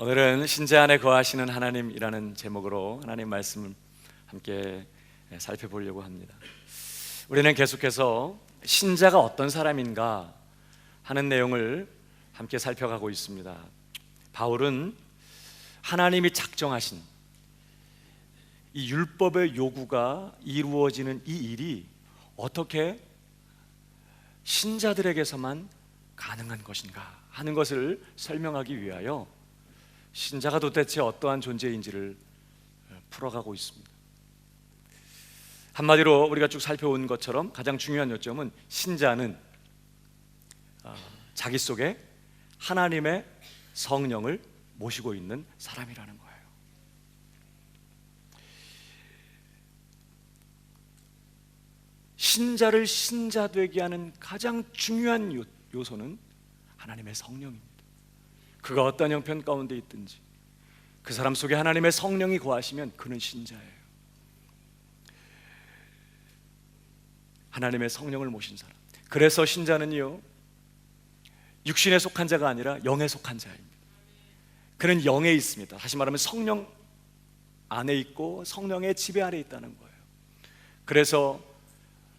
오늘은 신자 안에 거하시는 하나님이라는 제목으로 하나님 말씀을 함께 살펴보려고 합니다. 우리는 계속해서 신자가 어떤 사람인가 하는 내용을 함께 살펴가고 있습니다. 바울은 하나님이 작정하신 이 율법의 요구가 이루어지는 이 일이 어떻게 신자들에게서만 가능한 것인가 하는 것을 설명하기 위하여 신자가 도대체 어떠한 존재인지를 풀어가고 있습니다. 한마디로 우리가 쭉 살펴온 것처럼 가장 중요한 요점은 신자는 자기 속에 하나님의 성령을 모시고 있는 사람이라는 거예요. 신자를 신자 되게 하는 가장 중요한 요소는 하나님의 성령입니다. 그가 어떤 형편 가운데 있든지 그 사람 속에 하나님의 성령이 거하시면 그는 신자예요. 하나님의 성령을 모신 사람. 그래서 신자는요, 육신에 속한 자가 아니라 영에 속한 자입니다. 그는 영에 있습니다. 다시 말하면 성령 안에 있고 성령의 지배 아래 있다는 거예요. 그래서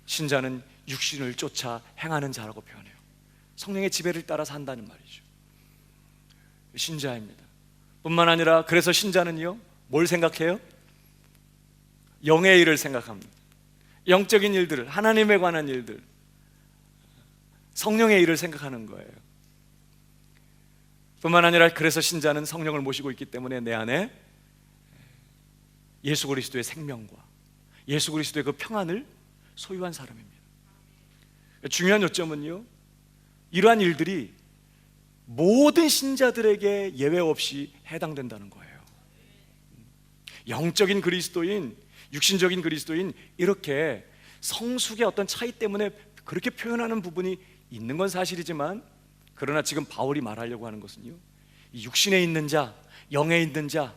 신자는 육신을 쫓아 행하는 자라고 표현해요. 성령의 지배를 따라 산다는 말이죠. 신자입니다. 뿐만 아니라 그래서 신자는요, 뭘 생각해요? 영의 일을 생각합니다. 영적인 일들을, 하나님에 관한 일들, 성령의 일을 생각하는 거예요. 뿐만 아니라 그래서 신자는 성령을 모시고 있기 때문에 내 안에 예수 그리스도의 생명과 예수 그리스도의 그 평안을 소유한 사람입니다. 중요한 요점은요, 이러한 일들이 모든 신자들에게 예외 없이 해당된다는 거예요. 영적인 그리스도인, 육신적인 그리스도인, 이렇게 성숙의 어떤 차이 때문에 그렇게 표현하는 부분이 있는 건 사실이지만, 그러나 지금 바울이 말하려고 하는 것은요, 이 육신에 있는 자, 영에 있는 자,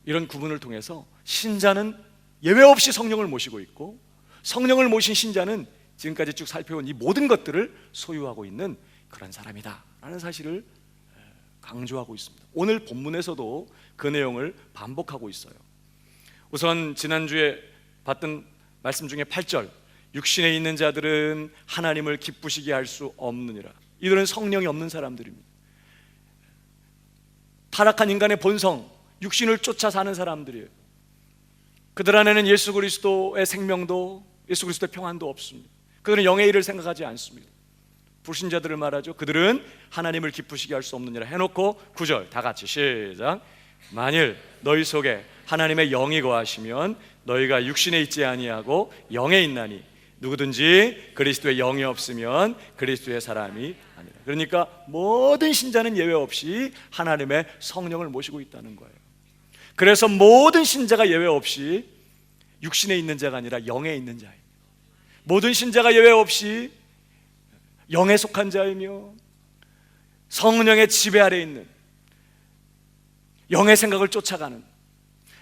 이런 구분을 통해서 신자는 예외 없이 성령을 모시고 있고, 성령을 모신 신자는 지금까지 쭉 살펴온 이 모든 것들을 소유하고 있는 그런 사람이다 라는 사실을 강조하고 있습니다. 오늘 본문에서도 그 내용을 반복하고 있어요. 우선 지난주에 봤던 말씀 중에 8절, 육신에 있는 자들은 하나님을 기쁘시게 할 수 없느니라. 이들은 성령이 없는 사람들입니다. 타락한 인간의 본성, 육신을 쫓아 사는 사람들이에요. 그들 안에는 예수 그리스도의 생명도 예수 그리스도의 평안도 없습니다. 그들은 영의 일을 생각하지 않습니다. 불신자들을 말하죠. 그들은 하나님을 기쁘시게 할 수 없느니라 해놓고 9절 다 같이 시작. 만일 너희 속에 하나님의 영이 거하시면 너희가 육신에 있지 아니하고 영에 있나니 누구든지 그리스도의 영이 없으면 그리스도의 사람이 아니라. 그러니까 모든 신자는 예외 없이 하나님의 성령을 모시고 있다는 거예요. 그래서 모든 신자가 예외 없이 육신에 있는 자가 아니라 영에 있는 자입니다. 모든 신자가 예외 없이 영에 속한 자이며 성령의 지배 아래 있는, 영의 생각을 쫓아가는,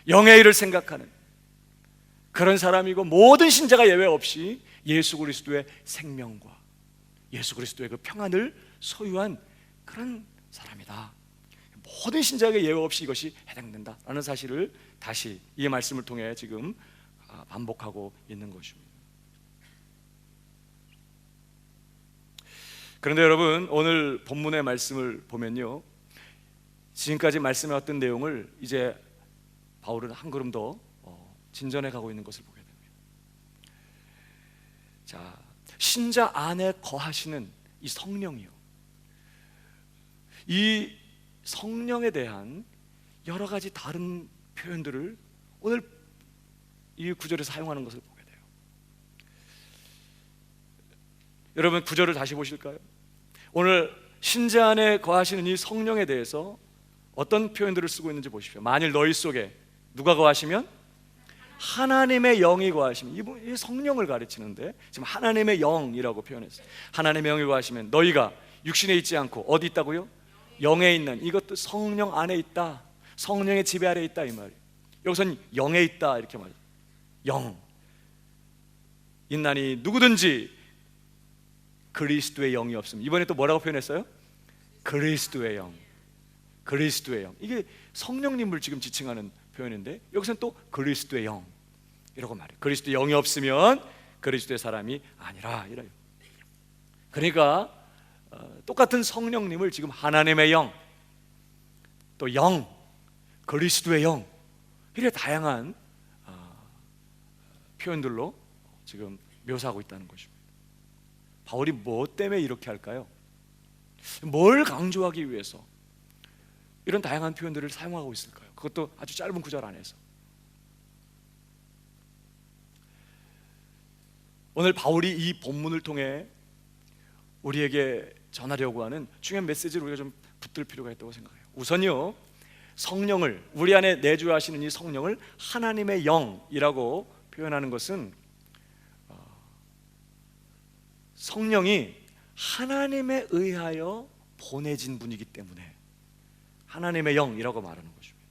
영의 일을 생각하는 그런 사람이고, 모든 신자가 예외 없이 예수 그리스도의 생명과 예수 그리스도의 그 평안을 소유한 그런 사람이다. 모든 신자에게 예외 없이 이것이 해당된다라는 사실을 다시 이 말씀을 통해 지금 반복하고 있는 것입니다. 그런데 여러분, 오늘 본문의 말씀을 보면요, 지금까지 말씀해왔던 내용을 이제 바울은 한 걸음 더 진전해 가고 있는 것을 보게 됩니다. 자, 신자 안에 거하시는 이 성령이요, 이 성령에 대한 여러 가지 다른 표현들을 오늘 이 구절에 사용하는 것을 보게 돼요. 여러분, 구절을 다시 보실까요? 오늘 신자 안에 거하시는 이 성령에 대해서 어떤 표현들을 쓰고 있는지 보십시오. 만일 너희 속에 누가 거하시면? 하나님의 영이 거하시면, 이 성령을 가르치는데 지금 하나님의 영이라고 표현했어요. 하나님의 영이 거하시면 너희가 육신에 있지 않고 어디 있다고요? 영에 있는, 이것도 성령 안에 있다, 성령의 지배 아래 있다 이 말이에요. 여기서는 영에 있다 이렇게 말해요. 영 있나니 누구든지 그리스도의 영이 없음. 이번에 또 뭐라고 표현했어요? 그리스도의 영. 그리스도의 영. 이게 성령님을 지금 지칭하는 표현인데 여기서는 또 그리스도의 영 이라고 말해요. 그리스도의 영이 없으면 그리스도의 사람이 아니라 이래요. 그러니까 똑같은 성령님을 지금 하나님의 영, 또 영, 그리스도의 영 이렇게 다양한 표현들로 지금 묘사하고 있다는 것입니다. 바울이 뭐 때문에 이렇게 할까요? 뭘 강조하기 위해서 이런 다양한 표현들을 사용하고 있을까요? 그것도 아주 짧은 구절 안에서. 오늘 바울이 이 본문을 통해 우리에게 전하려고 하는 중요한 메시지를 우리가 좀 붙들 필요가 있다고 생각해요. 우선요, 성령을, 우리 안에 내주하시는 이 성령을 하나님의 영이라고 표현하는 것은 성령이 하나님에 의하여 보내진 분이기 때문에 하나님의 영이라고 말하는 것입니다.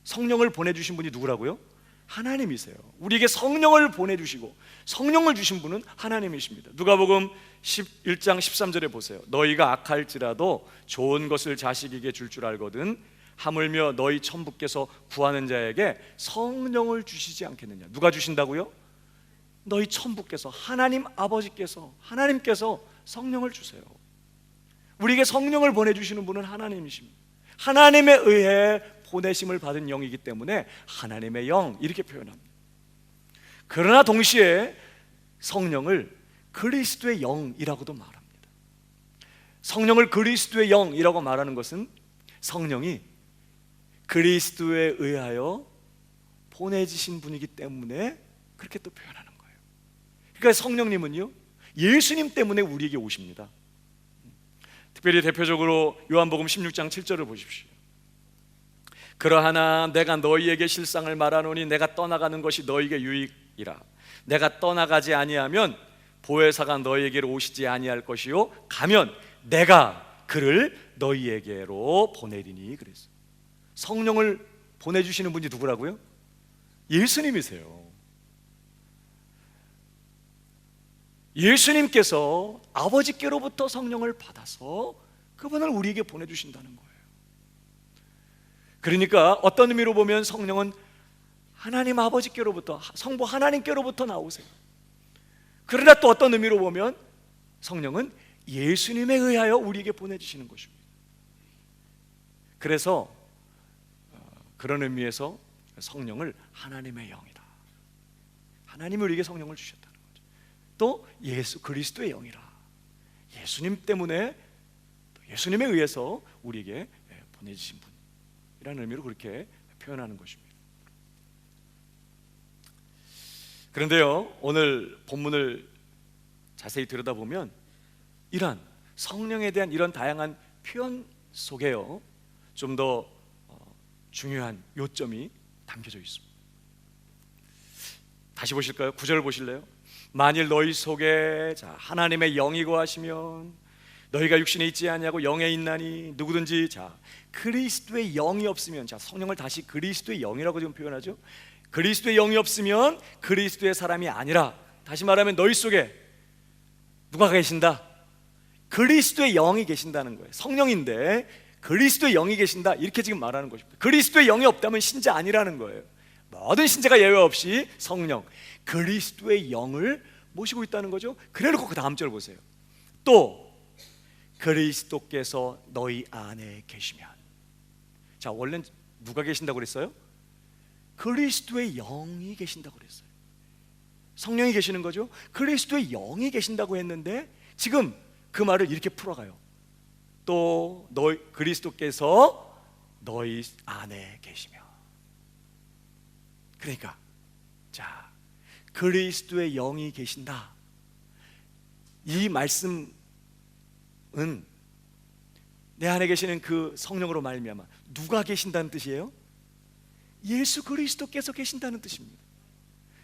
성령을 보내주신 분이 누구라고요? 하나님이세요. 우리에게 성령을 보내주시고 성령을 주신 분은 하나님이십니다. 누가복음 11장 13절에 보세요. 너희가 악할지라도 좋은 것을 자식에게 줄 알거든 하물며 너희 천부께서 구하는 자에게 성령을 주시지 않겠느냐. 누가 주신다고요? 너희 천부께서, 하나님 아버지께서, 하나님께서 성령을 주세요. 우리에게 성령을 보내주시는 분은 하나님이십니다. 하나님에 의해 보내심을 받은 영이기 때문에 하나님의 영 이렇게 표현합니다. 그러나 동시에 성령을 그리스도의 영이라고도 말합니다. 성령을 그리스도의 영이라고 말하는 것은 성령이 그리스도에 의하여 보내지신 분이기 때문에 그렇게 또 표현하는 거예요. 그러니까 성령님은요, 예수님 때문에 우리에게 오십니다. 특별히 대표적으로 요한복음 16장 7절을 보십시오. 그러하나 내가 너희에게 실상을 말하노니 내가 떠나가는 것이 너희에게 유익이라. 내가 떠나가지 아니하면 보혜사가 너희에게로 오시지 아니할 것이요 가면 내가 그를 너희에게로 보내리니. 그랬어요. 성령을 보내주시는 분이 누구라고요? 예수님이세요. 예수님께서 아버지께로부터 성령을 받아서 그분을 우리에게 보내주신다는 거예요. 그러니까 어떤 의미로 보면 성령은 하나님 아버지께로부터, 성부 하나님께로부터 나오세요. 그러나 또 어떤 의미로 보면 성령은 예수님에 의하여 우리에게 보내주시는 것입니다. 그래서 그런 의미에서 성령을 하나님의 영이다. 하나님이 우리에게 성령을 주셨다는 거죠. 또 예수 그리스도의 영이라. 예수님 때문에, 예수님에 의해서 우리에게 보내주신 분이라는 의미로 그렇게 표현하는 것입니다. 그런데요, 오늘 본문을 자세히 들여다보면 이러한 성령에 대한 이런 다양한 표현 속에요, 좀 더 중요한 요점이 담겨져 있습니다. 다시 보실까요? 9절 보실래요? 만일 너희 속에 하나님의 영이 거하시면 너희가 육신에 있지 아니하고 영에 있나니. 누구든지 그리스도의 영이 없으면, 성령을 다시 그리스도의 영이라고 지금 표현하죠. 그리스도의 영이 없으면 그리스도의 사람이 아니라. 다시 말하면 너희 속에 누가 계신다? 그리스도의 영이 계신다는 거예요. 성령인데 그리스도의 영이 계신다, 이렇게 지금 말하는 것입니다. 그리스도의 영이 없다면 신자 아니라는 거예요. 모든 신자가 예외 없이 성령, 그리스도의 영을 모시고 있다는 거죠. 그래놓고 그 다음 절 보세요. 또 그리스도께서 너희 안에 계시면. 자, 원래는 누가 계신다고 그랬어요? 그리스도의 영이 계신다고 그랬어요. 성령이 계시는 거죠. 그리스도의 영이 계신다고 했는데 지금 그 말을 이렇게 풀어가요. 또 너희 그리스도께서 너희 안에 계시며. 그러니까 그리스도의 영이 계신다, 이 말씀은 내 안에 계시는 그 성령으로 말미암아 누가 계신다는 뜻이에요? 예수 그리스도께서 계신다는 뜻입니다.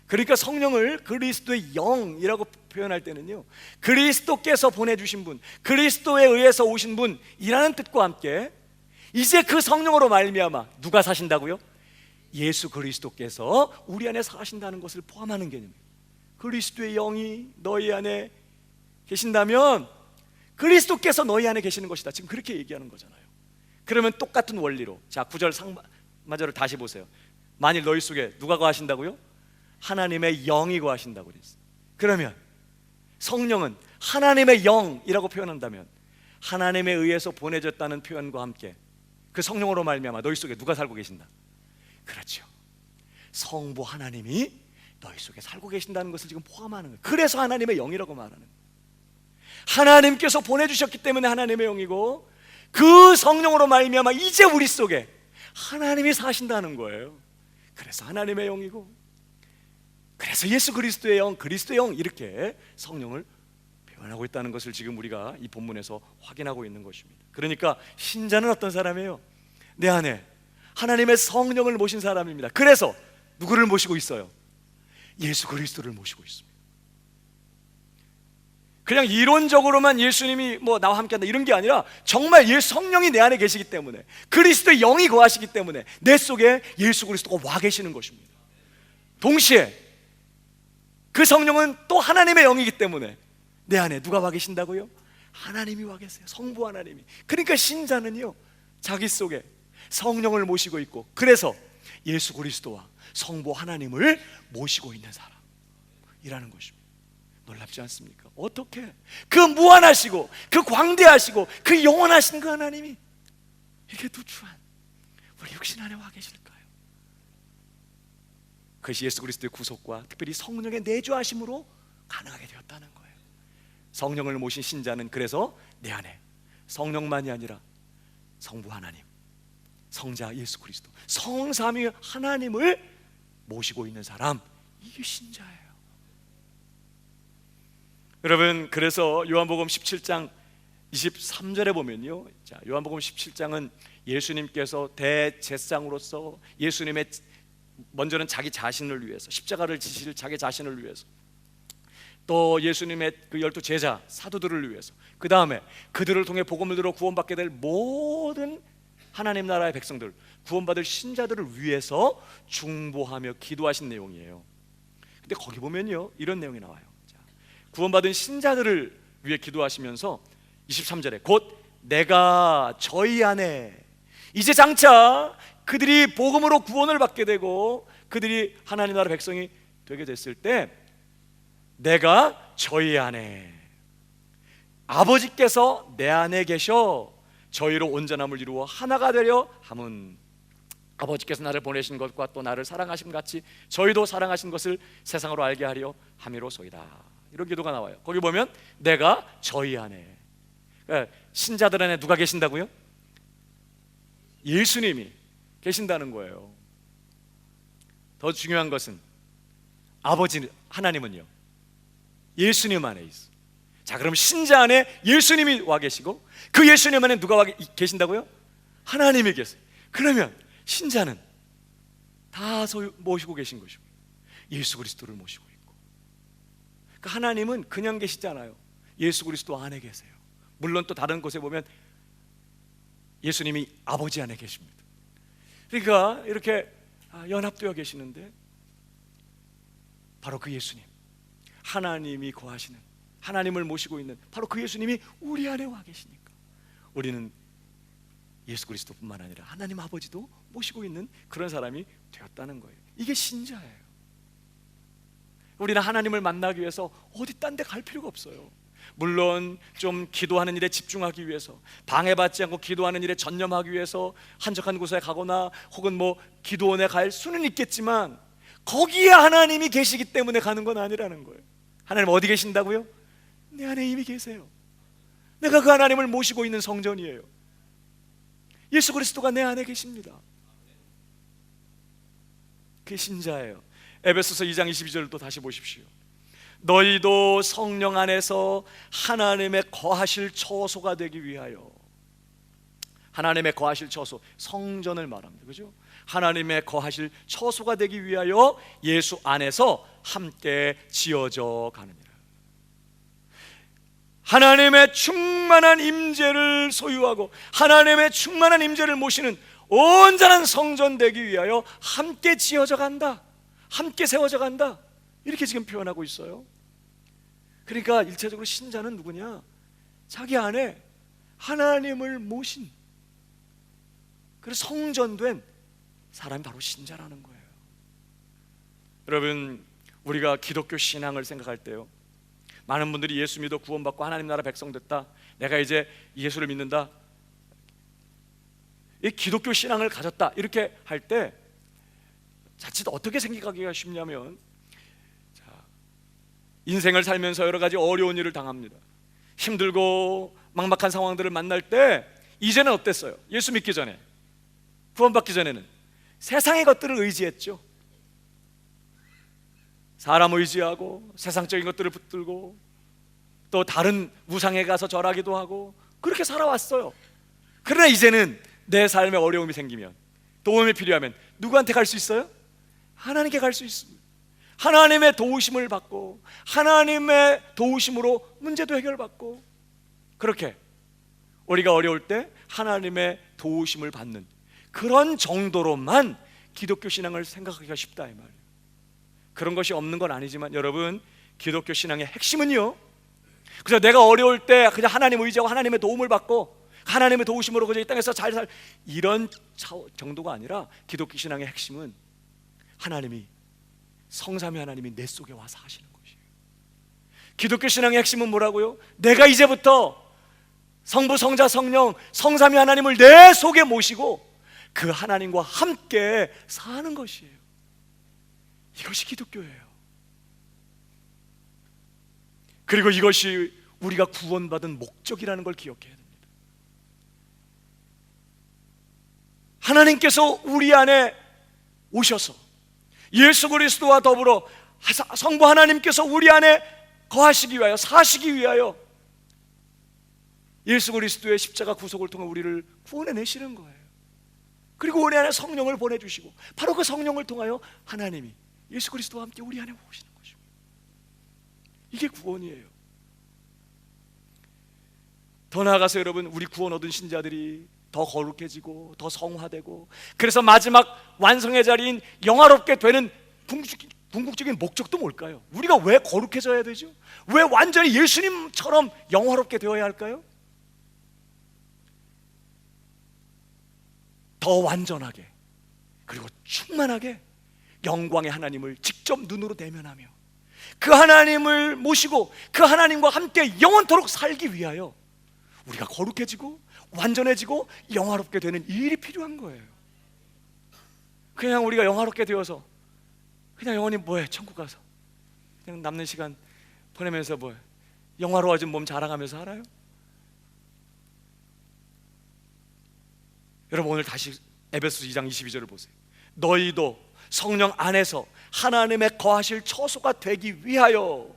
그러니까 성령을 그리스도의 영이라고 표현할 때는요, 그리스도께서 보내주신 분, 그리스도에 의해서 오신 분이라는 뜻과 함께 이제 그 성령으로 말미암아 누가 사신다고요? 예수 그리스도께서 우리 안에 사신다는 것을 포함하는 개념이에요. 그리스도의 영이 너희 안에 계신다면 그리스도께서 너희 안에 계시는 것이다, 지금 그렇게 얘기하는 거잖아요. 그러면 똑같은 원리로, 자 9절 상마절을 다시 보세요. 만일 너희 속에 누가 거하신다고요? 하나님의 영이 거하신다고 그랬어요. 그러면 성령은 하나님의 영이라고 표현한다면 하나님에 의해서 보내졌다는 표현과 함께 그 성령으로 말미암아 너희 속에 누가 살고 계신다? 그렇죠. 성부 하나님이 너희 속에 살고 계신다는 것을 지금 포함하는 거예요. 그래서 하나님의 영이라고 말하는 거예요. 하나님께서 보내주셨기 때문에 하나님의 영이고, 그 성령으로 말미암아 이제 우리 속에 하나님이 사신다는 거예요. 그래서 하나님의 영이고, 그래서 예수 그리스도의 영, 그리스도의 영, 이렇게 성령을 표현하고 있다는 것을 지금 우리가 이 본문에서 확인하고 있는 것입니다. 그러니까 신자는 어떤 사람이에요? 내 안에 하나님의 성령을 모신 사람입니다. 그래서 누구를 모시고 있어요? 예수 그리스도를 모시고 있습니다. 그냥 이론적으로만 예수님이 뭐 나와 함께한다 이런 게 아니라 정말 예수 성령이 내 안에 계시기 때문에, 그리스도의 영이 거하시기 때문에 내 속에 예수 그리스도가 와 계시는 것입니다. 동시에 그 성령은 또 하나님의 영이기 때문에 내 안에 누가 와 계신다고요? 하나님이 와 계세요. 성부 하나님이. 그러니까 신자는요, 자기 속에 성령을 모시고 있고, 그래서 예수 그리스도와 성부 하나님을 모시고 있는 사람이라는 것입니다. 놀랍지 않습니까? 어떻게 그 무한하시고 그 광대하시고 그 영원하신 그 하나님이 이렇게 누추한 우리 육신 안에 와 계실까요? 그것이 예수 그리스도의 구속과 특별히 성령의 내주하심으로 가능하게 되었다는 거예요. 성령을 모신 신자는 그래서 내 안에 성령만이 아니라 성부 하나님, 성자 예수 그리스도, 성삼위 하나님을 모시고 있는 사람, 이게 신자예요. 여러분, 그래서 요한복음 17장 23절에 보면요, 자, 요한복음 17장은 예수님께서 대제사장으로서 예수님의 먼저는 자기 자신을 위해서 십자가를 지실 자기 자신을 위해서, 또 예수님의 그 12 제자 사도들을 위해서, 그 다음에 그들을 통해 복음을 들어 구원받게 될 모든 하나님 나라의 백성들, 구원받을 신자들을 위해서 중보하며 기도하신 내용이에요. 근데 거기 보면요, 이런 내용이 나와요. 자, 구원받은 신자들을 위해 기도하시면서 23절에 곧 내가 저희 안에, 이제 장차 그들이 복음으로 구원을 받게 되고 그들이 하나님 나라 백성이 되게 됐을 때, 내가 저희 안에, 아버지께서 내 안에 계셔 저희로 온전함을 이루어 하나가 되려 함은, 아버지께서 나를 보내신 것과 또 나를 사랑하심 같이 저희도 사랑하신 것을 세상으로 알게 하려 함이로소이다. 이런 기도가 나와요. 거기 보면 내가 저희 안에, 그러니까 신자들 안에 누가 계신다고요? 예수님이 계신다는 거예요. 더 중요한 것은 아버지 하나님은요, 예수님 안에 있어. 자, 그럼 신자 안에 예수님이 와 계시고 그 예수님 안에 누가 와 계신다고요? 하나님이 계세요. 그러면 신자는 다 모시고 계신 것이고 예수 그리스도를 모시고 있고, 그러니까 하나님은 그냥 계시지 않아요. 예수 그리스도 안에 계세요. 물론 또 다른 곳에 보면 예수님이 아버지 안에 계십니다. 그러니까 이렇게 연합되어 계시는데, 바로 그 예수님, 하나님이 거하시는, 하나님을 모시고 있는 바로 그 예수님이 우리 안에 와 계시니까 우리는 예수 그리스도뿐만 아니라 하나님 아버지도 모시고 있는 그런 사람이 되었다는 거예요. 이게 신자예요. 우리는 하나님을 만나기 위해서 어디 딴 데 갈 필요가 없어요. 물론 좀 기도하는 일에 집중하기 위해서, 방해받지 않고 기도하는 일에 전념하기 위해서 한적한 곳에 가거나 혹은 뭐 기도원에 갈 수는 있겠지만, 거기에 하나님이 계시기 때문에 가는 건 아니라는 거예요. 하나님 어디 계신다고요? 내 안에 이미 계세요. 내가 그 하나님을 모시고 있는 성전이에요. 예수 그리스도가 내 안에 계십니다. 그게 신자예요. 에베소서 2장 22절을 또 다시 보십시오. 너희도 성령 안에서 하나님의 거하실 처소가 되기 위하여, 하나님의 거하실 처소, 성전을 말합니다. 그죠? 하나님의 거하실 처소가 되기 위하여 예수 안에서 함께 지어져 가느니라. 하나님의 충만한 임재를 소유하고 하나님의 충만한 임재를 모시는 온전한 성전 되기 위하여 함께 지어져 간다, 함께 세워져 간다, 이렇게 지금 표현하고 있어요. 그러니까 일차적으로 신자는 누구냐? 자기 안에 하나님을 모신 그래서 성전된 사람이 바로 신자라는 거예요. 여러분, 우리가 기독교 신앙을 생각할 때요, 많은 분들이 예수 믿어 구원받고 하나님 나라 백성 됐다, 내가 이제 예수를 믿는다, 이 기독교 신앙을 가졌다, 이렇게 할 때 자칫 어떻게 생각하기가 쉽냐면, 인생을 살면서 여러 가지 어려운 일을 당합니다. 힘들고 막막한 상황들을 만날 때 이제는 어땠어요? 예수 믿기 전에, 구원받기 전에는 세상의 것들을 의지했죠. 사람 의지하고 세상적인 것들을 붙들고 또 다른 우상에 가서 절하기도 하고 그렇게 살아왔어요. 그러나 이제는 내 삶에 어려움이 생기면, 도움이 필요하면 누구한테 갈 수 있어요? 하나님께 갈 수 있습니다. 하나님의 도우심을 받고 하나님의 도우심으로 문제도 해결받고, 그렇게 우리가 어려울 때 하나님의 도우심을 받는 그런 정도로만 기독교 신앙을 생각하기가 쉽다 이 말이에요. 그런 것이 없는 건 아니지만 여러분, 기독교 신앙의 핵심은요, 그래서 내가 어려울 때 그냥 하나님 의지하고 하나님의 도움을 받고 하나님의 도우심으로 그저 이 땅에서 잘 살, 이런 정도가 아니라 기독교 신앙의 핵심은 하나님이, 성삼위 하나님이 내 속에 와서 하시는 것이에요. 기독교 신앙의 핵심은 뭐라고요? 내가 이제부터 성부, 성자, 성령, 성삼위 하나님을 내 속에 모시고 그 하나님과 함께 사는 것이에요. 이것이 기독교예요. 그리고 이것이 우리가 구원받은 목적이라는 걸 기억해야 됩니다. 하나님께서 우리 안에 오셔서 예수 그리스도와 더불어 성부 하나님께서 우리 안에 거하시기 위하여, 사시기 위하여 예수 그리스도의 십자가 구속을 통해 우리를 구원해 내시는 거예요. 그리고 우리 안에 성령을 보내주시고 바로 그 성령을 통하여 하나님이 예수 그리스도와 함께 우리 안에 오시는 것입니다. 이게 구원이에요. 더 나아가서 여러분, 우리 구원 얻은 신자들이 더 거룩해지고 더 성화되고, 그래서 마지막 완성의 자리인 영화롭게 되는 궁극적인 목적도 뭘까요? 우리가 왜 거룩해져야 되죠? 왜 완전히 예수님처럼 영화롭게 되어야 할까요? 더 완전하게 그리고 충만하게 영광의 하나님을 직접 눈으로 대면하며 그 하나님을 모시고 그 하나님과 함께 영원토록 살기 위하여 우리가 거룩해지고 완전해지고 영화롭게 되는 이 일이 필요한 거예요. 그냥 우리가 영화롭게 되어서 그냥 영원히 뭐해, 천국 가서 그냥 남는 시간 보내면서 뭐해, 영화로워진 몸 자랑하면서 살아요? 여러분, 오늘 다시 에베소서 2장 22절을 보세요. 너희도 성령 안에서 하나님의 거하실 처소가 되기 위하여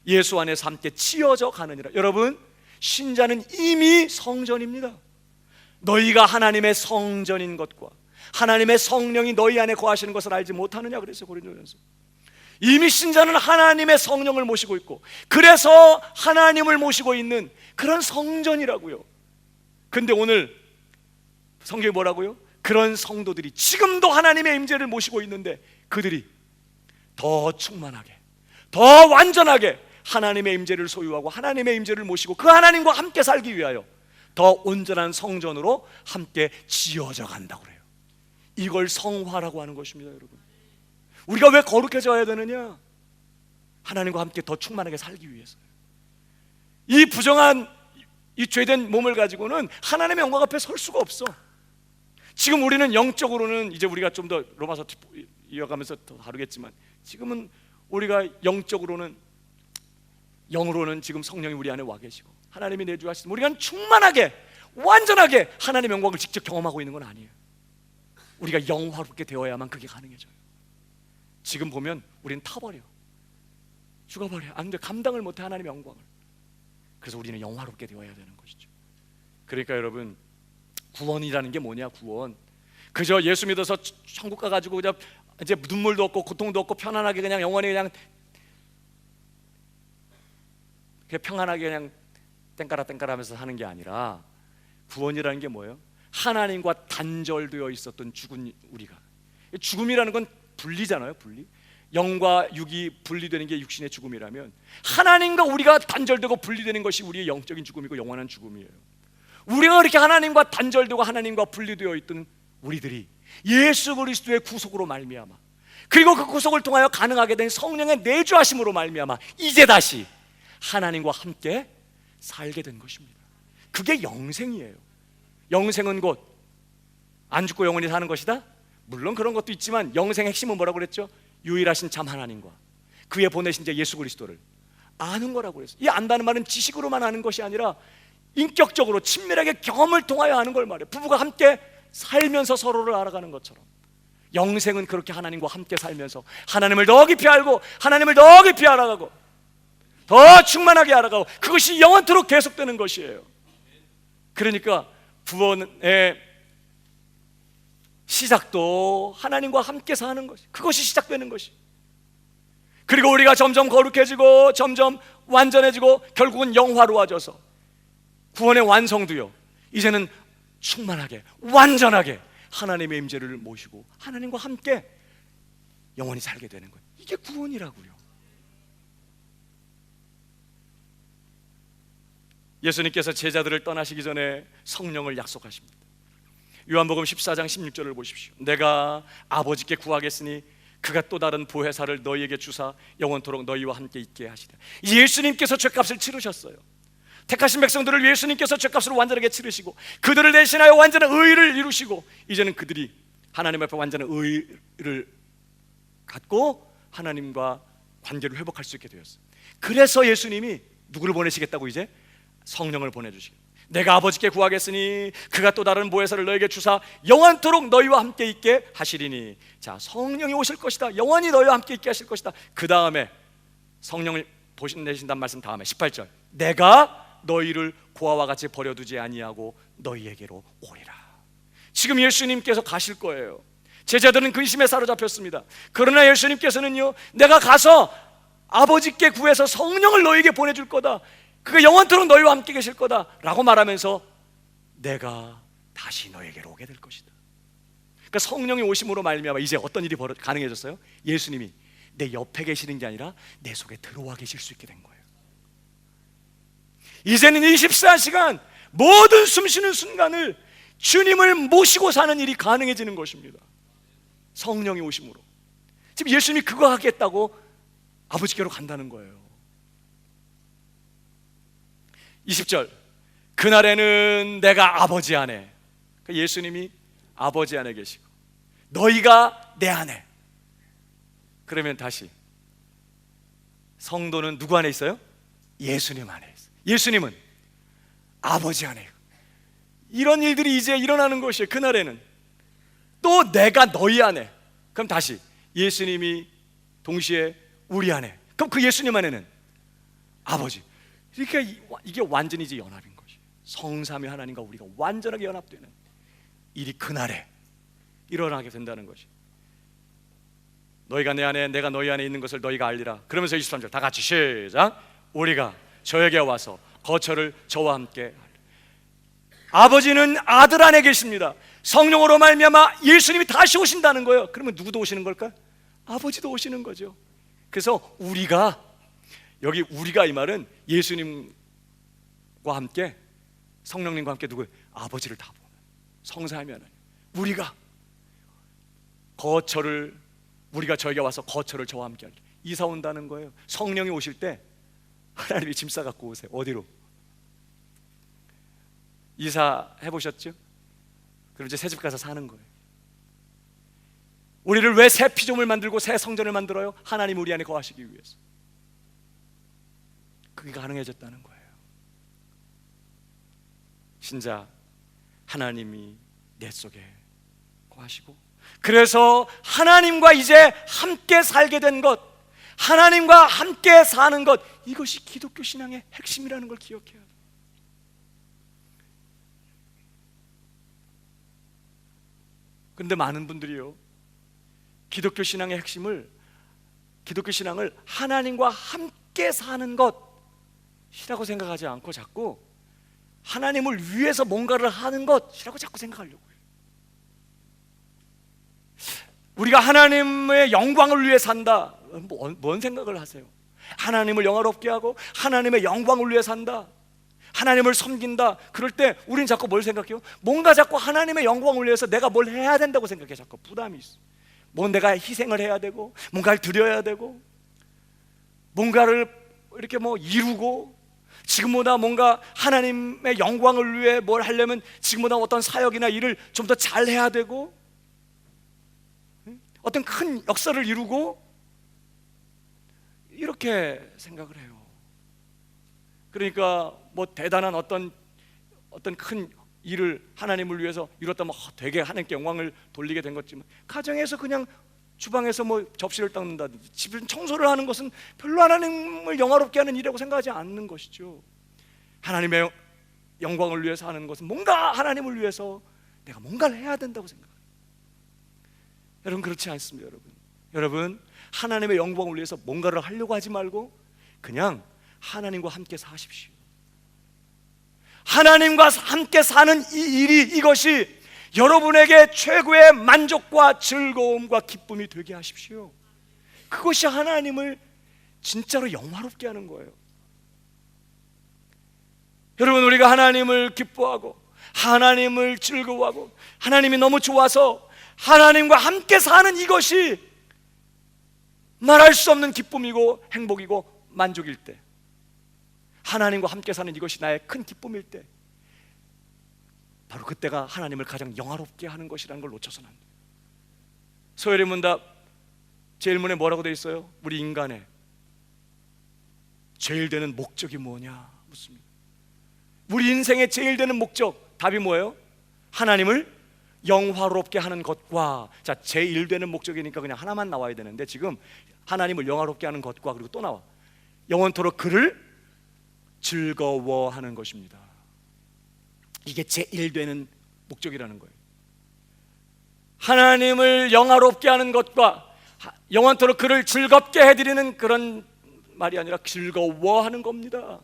예수 안에서 함께 지어져 가느니라. 여러분, 신자는 이미 성전입니다. 너희가 하나님의 성전인 것과 하나님의 성령이 너희 안에 거하시는 것을 알지 못하느냐 그랬어요, 고린도전서. 이미 신자는 하나님의 성령을 모시고 있고 그래서 하나님을 모시고 있는 그런 성전이라고요. 근데 오늘 성경이 뭐라고요? 그런 성도들이 지금도 하나님의 임재를 모시고 있는데 그들이 더 충만하게, 더 완전하게 하나님의 임재를 소유하고 하나님의 임재를 모시고 그 하나님과 함께 살기 위하여 더 온전한 성전으로 함께 지어져 간다고 그래요. 이걸 성화라고 하는 것입니다. 여러분, 우리가 왜 거룩해져야 되느냐? 하나님과 함께 더 충만하게 살기 위해서요. 이 부정한, 이 죄된 몸을 가지고는 하나님의 영광 앞에 설 수가 없어. 지금 우리는 영적으로는, 이제 우리가 좀 더 로마서 이어가면서 더 다루겠지만, 지금은 우리가 영적으로는, 영으로는 지금 성령이 우리 안에 와 계시고 하나님이 내주하시는, 우리가 충만하게 완전하게 하나님의 영광을 직접 경험하고 있는 건 아니에요. 우리가 영화롭게 되어야만 그게 가능해져요. 지금 보면 우리는 타버려, 죽어버려, 안 돼, 감당을 못해 하나님의 영광을. 그래서 우리는 영화롭게 되어야 되는 것이죠. 그러니까 여러분, 구원이라는 게 뭐냐? 구원, 그저 예수 믿어서 천국 가가지고 그냥 이제 눈물도 없고 고통도 없고 편안하게 그냥 영원히 그냥 평안하게 그냥 땡까라 땡까라 하면서 사는 게 아니라, 구원이라는 게 뭐예요? 하나님과 단절되어 있었던 죽은 우리가, 죽음이라는 건 분리잖아요. 분리, 영과 육이 분리되는 게 육신의 죽음이라면 하나님과 우리가 단절되고 분리되는 것이 우리의 영적인 죽음이고 영원한 죽음이에요. 우리가 그렇게 하나님과 단절되고 하나님과 분리되어 있던 우리들이 예수 그리스도의 구속으로 말미암아, 그리고 그 구속을 통하여 가능하게 된 성령의 내주하심으로 말미암아 이제 다시 하나님과 함께 살게 된 것입니다. 그게 영생이에요. 영생은 곧 안 죽고 영원히 사는 것이다? 물론 그런 것도 있지만 영생의 핵심은 뭐라고 그랬죠? 유일하신 참 하나님과 그의 보내신 자 예수 그리스도를 아는 거라고 그랬어요. 이 안다는 말은 지식으로만 아는 것이 아니라 인격적으로 친밀하게 경험을 통하여 아는 걸 말해요. 부부가 함께 살면서 서로를 알아가는 것처럼 영생은 그렇게 하나님과 함께 살면서 하나님을 더 깊이 알고 하나님을 더 깊이 알아가고 더 충만하게 알아가고 그것이 영원토록 계속되는 것이에요. 그러니까 구원의 시작도 하나님과 함께 사는 것이, 그것이 시작되는 것이. 그리고 우리가 점점 거룩해지고 점점 완전해지고 결국은 영화로워져서 구원의 완성도요, 이제는 충만하게 완전하게 하나님의 임재를 모시고 하나님과 함께 영원히 살게 되는 거예요. 이게 구원이라고요. 예수님께서 제자들을 떠나시기 전에 성령을 약속하십니다. 요한복음 14장 16절을 보십시오. 내가 아버지께 구하겠으니 그가 또 다른 보혜사를 너희에게 주사 영원토록 너희와 함께 있게 하시리라. 예수님께서 죄값을 치르셨어요. 택하신 백성들을 예수님께서 죄값으로 완전하게 치르시고 그들을 대신하여 완전한 의를 이루시고 이제는 그들이 하나님 앞에 완전한 의를 갖고 하나님과 관계를 회복할 수 있게 되었어요. 그래서 예수님이 누구를 보내시겠다고? 이제 성령을 보내주시겠다. 내가 아버지께 구하겠으니 그가 또 다른 보혜사를 너에게 주사 영원토록 너희와 함께 있게 하시리니. 자, 성령이 오실 것이다. 영원히 너희와 함께 있게 하실 것이다. 그 다음에 성령을 보내신다는 말씀 다음에 18절, 내가 너희를 고아와 같이 버려두지 아니하고 너희에게로 오리라. 지금 예수님께서 가실 거예요. 제자들은 근심에 사로잡혔습니다. 그러나 예수님께서는요, 내가 가서 아버지께 구해서 성령을 너희에게 보내줄 거다. 그가 영원토록 너희와 함께 계실 거다 라고 말하면서 내가 다시 너에게로 오게 될 것이다. 그러니까 성령이 오심으로 말미암아 이제 어떤 일이 가능해졌어요? 예수님이 내 옆에 계시는 게 아니라 내 속에 들어와 계실 수 있게 된 거예요. 이제는 24시간 모든 숨쉬는 순간을 주님을 모시고 사는 일이 가능해지는 것입니다. 성령이 오심으로. 지금 예수님이 그거 하겠다고 아버지께로 간다는 거예요. 20절, 그날에는 내가 아버지 안에, 그러니까 예수님이 아버지 안에 계시고 너희가 내 안에. 그러면 다시 성도는 누구 안에 있어요? 예수님 안에 있어요. 예수님은 아버지 안에. 이런 일들이 이제 일어나는 것이에요. 그날에는 또 내가 너희 안에. 그럼 다시 예수님이 동시에 우리 안에. 그럼 그 예수님 안에는 아버지. 그러니까 이게 완전히 이제 연합인 것이에요. 성삼위 하나님과 우리가 완전하게 연합되는 일이 그날에 일어나게 된다는 것이. 너희가 내 안에 내가 너희 안에 있는 것을 너희가 알리라. 그러면서 23절 다 같이 시작. 우리가 저에게 와서 거처를 저와 함께 하리라. 아버지는 아들 안에 계십니다. 성령으로 말미암아 예수님이 다시 오신다는 거예요. 그러면 누구도 오시는 걸까? 아버지도 오시는 거죠. 그래서 우리가, 여기 우리가 이 말은 예수님과 함께 성령님과 함께 누구예요? 아버지를 다 보는 성삼위 하나님. 우리가 거처를, 우리가 저에게 와서 거처를 저와 함께 하리라. 이사 온다는 거예요. 성령이 오실 때 하나님이 짐 싸갖고 오세요. 어디로? 이사 해보셨죠? 그럼 이제 새 집 가서 사는 거예요. 우리를 왜 새 피조물 만들고 새 성전을 만들어요? 하나님 우리 안에 거하시기 위해서. 그게 가능해졌다는 거예요. 진짜 하나님이 내 속에 거하시고, 그래서 하나님과 이제 함께 살게 된 것, 하나님과 함께 사는 것, 이것이 기독교 신앙의 핵심이라는 걸 기억해야 돼요. 그런데 많은 분들이요, 기독교 신앙의 핵심을, 기독교 신앙을 하나님과 함께 사는 것이라고 생각하지 않고 자꾸 하나님을 위해서 뭔가를 하는 것이라고 자꾸 생각하려고 해요. 우리가 하나님의 영광을 위해 산다. 뭔 생각을 하세요? 하나님을 영화롭게 하고 하나님의 영광을 위해 산다. 하나님을 섬긴다. 그럴 때 우린 자꾸 뭘 생각해요? 뭔가 자꾸 하나님의 영광을 위해서 내가 뭘 해야 된다고 생각해. 자꾸 부담이 있어. 뭐 내가 희생을 해야 되고, 뭔가를 드려야 되고, 뭔가를 이렇게 뭐 이루고, 지금보다 뭔가 하나님의 영광을 위해 뭘 하려면 지금보다 어떤 사역이나 일을 좀 더 잘해야 되고, 어떤 큰 역사를 이루고, 이렇게 생각을 해요. 그러니까 뭐 대단한 어떤 큰 일을 하나님을 위해서 이뤘다면 되게 하나님께 영광을 돌리게 된 거지만, 가정에서 그냥 주방에서 뭐 접시를 닦는다든지 집 청소를 하는 것은 별로 하나님을 영화롭게 하는 일이라고 생각하지 않는 것이죠. 하나님의 영광을 위해서 하는 것은 뭔가 하나님을 위해서 내가 뭔가를 해야 된다고 생각해요. 여러분, 그렇지 않습니다. 여러분 하나님의 영광을 위해서 뭔가를 하려고 하지 말고 그냥 하나님과 함께 사십시오. 하나님과 함께 사는 이 일이, 이것이 여러분에게 최고의 만족과 즐거움과 기쁨이 되게 하십시오. 그것이 하나님을 진짜로 영화롭게 하는 거예요. 여러분, 우리가 하나님을 기뻐하고 하나님을 즐거워하고 하나님이 너무 좋아서 하나님과 함께 사는 이것이 말할 수 없는 기쁨이고 행복이고 만족일 때, 하나님과 함께 사는 이것이 나의 큰 기쁨일 때, 바로 그때가 하나님을 가장 영화롭게 하는 것이라는 걸 놓쳐서는 안 돼요. 서열의 문답 제1문에 뭐라고 되어 있어요? 우리 인간의 제일 되는 목적이 뭐냐 묻습니다. 우리 인생의 제일 되는 목적, 답이 뭐예요? 하나님을 영화롭게 하는 것과, 자, 제일 되는 목적이니까 그냥 하나만 나와야 되는데 지금 하나님을 영화롭게 하는 것과, 그리고 또 나와, 영원토록 그를 즐거워하는 것입니다. 이게 제일 되는 목적이라는 거예요. 하나님을 영화롭게 하는 것과 영원토록 그를 즐겁게 해드리는 그런 말이 아니라 즐거워하는 겁니다.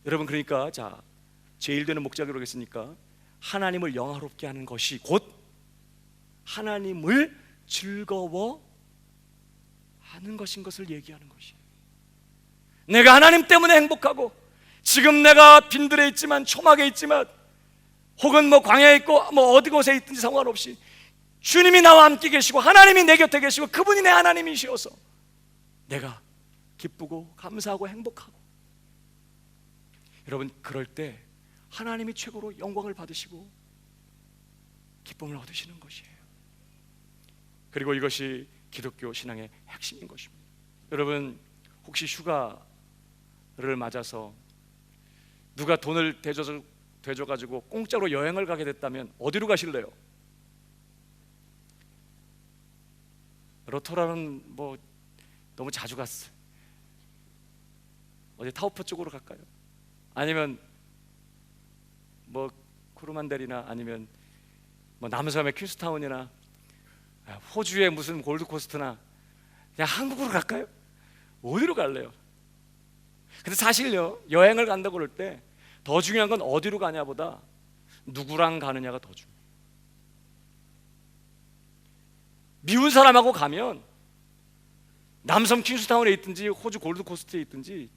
여러분, 그러니까 자, 제일 되는 목적이라고 했으니까 하나님을 영화롭게 하는 것이 곧 하나님을 즐거워하는 것인 것을 얘기하는 것이에요. 내가 하나님 때문에 행복하고, 지금 내가 빈들에 있지만, 초막에 있지만, 혹은 뭐 광야에 있고 뭐 어디 곳에 있든지 상관없이 주님이 나와 함께 계시고 하나님이 내 곁에 계시고 그분이 내 하나님이시어서 내가 기쁘고 감사하고 행복하고, 여러분, 그럴 때 하나님이 최고로 영광을 받으시고 기쁨을 얻으시는 것이에요. 그리고 이것이 기독교 신앙의 핵심인 것입니다. 여러분, 혹시 휴가를 맞아서 누가 돈을 대줘가지고 공짜로 여행을 가게 됐다면 어디로 가실래요? 로토라는 뭐 너무 자주 갔어요. 어디 타오프 쪽으로 갈까요? 아니면 뭐 코르만델이나 아니면 뭐 남섬의 퀸스타운이나 호주의 무슨 골드코스트나 그냥 한국으로 갈까요? 어디로 갈래요? 근데 사실요, 여행을 간다고 그럴 때 더 중요한 건 어디로 가냐보다 누구랑 가느냐가 더 중요해요. 미운 사람하고 가면 남섬 퀸스타운에 있든지 호주 골드코스트에 있든지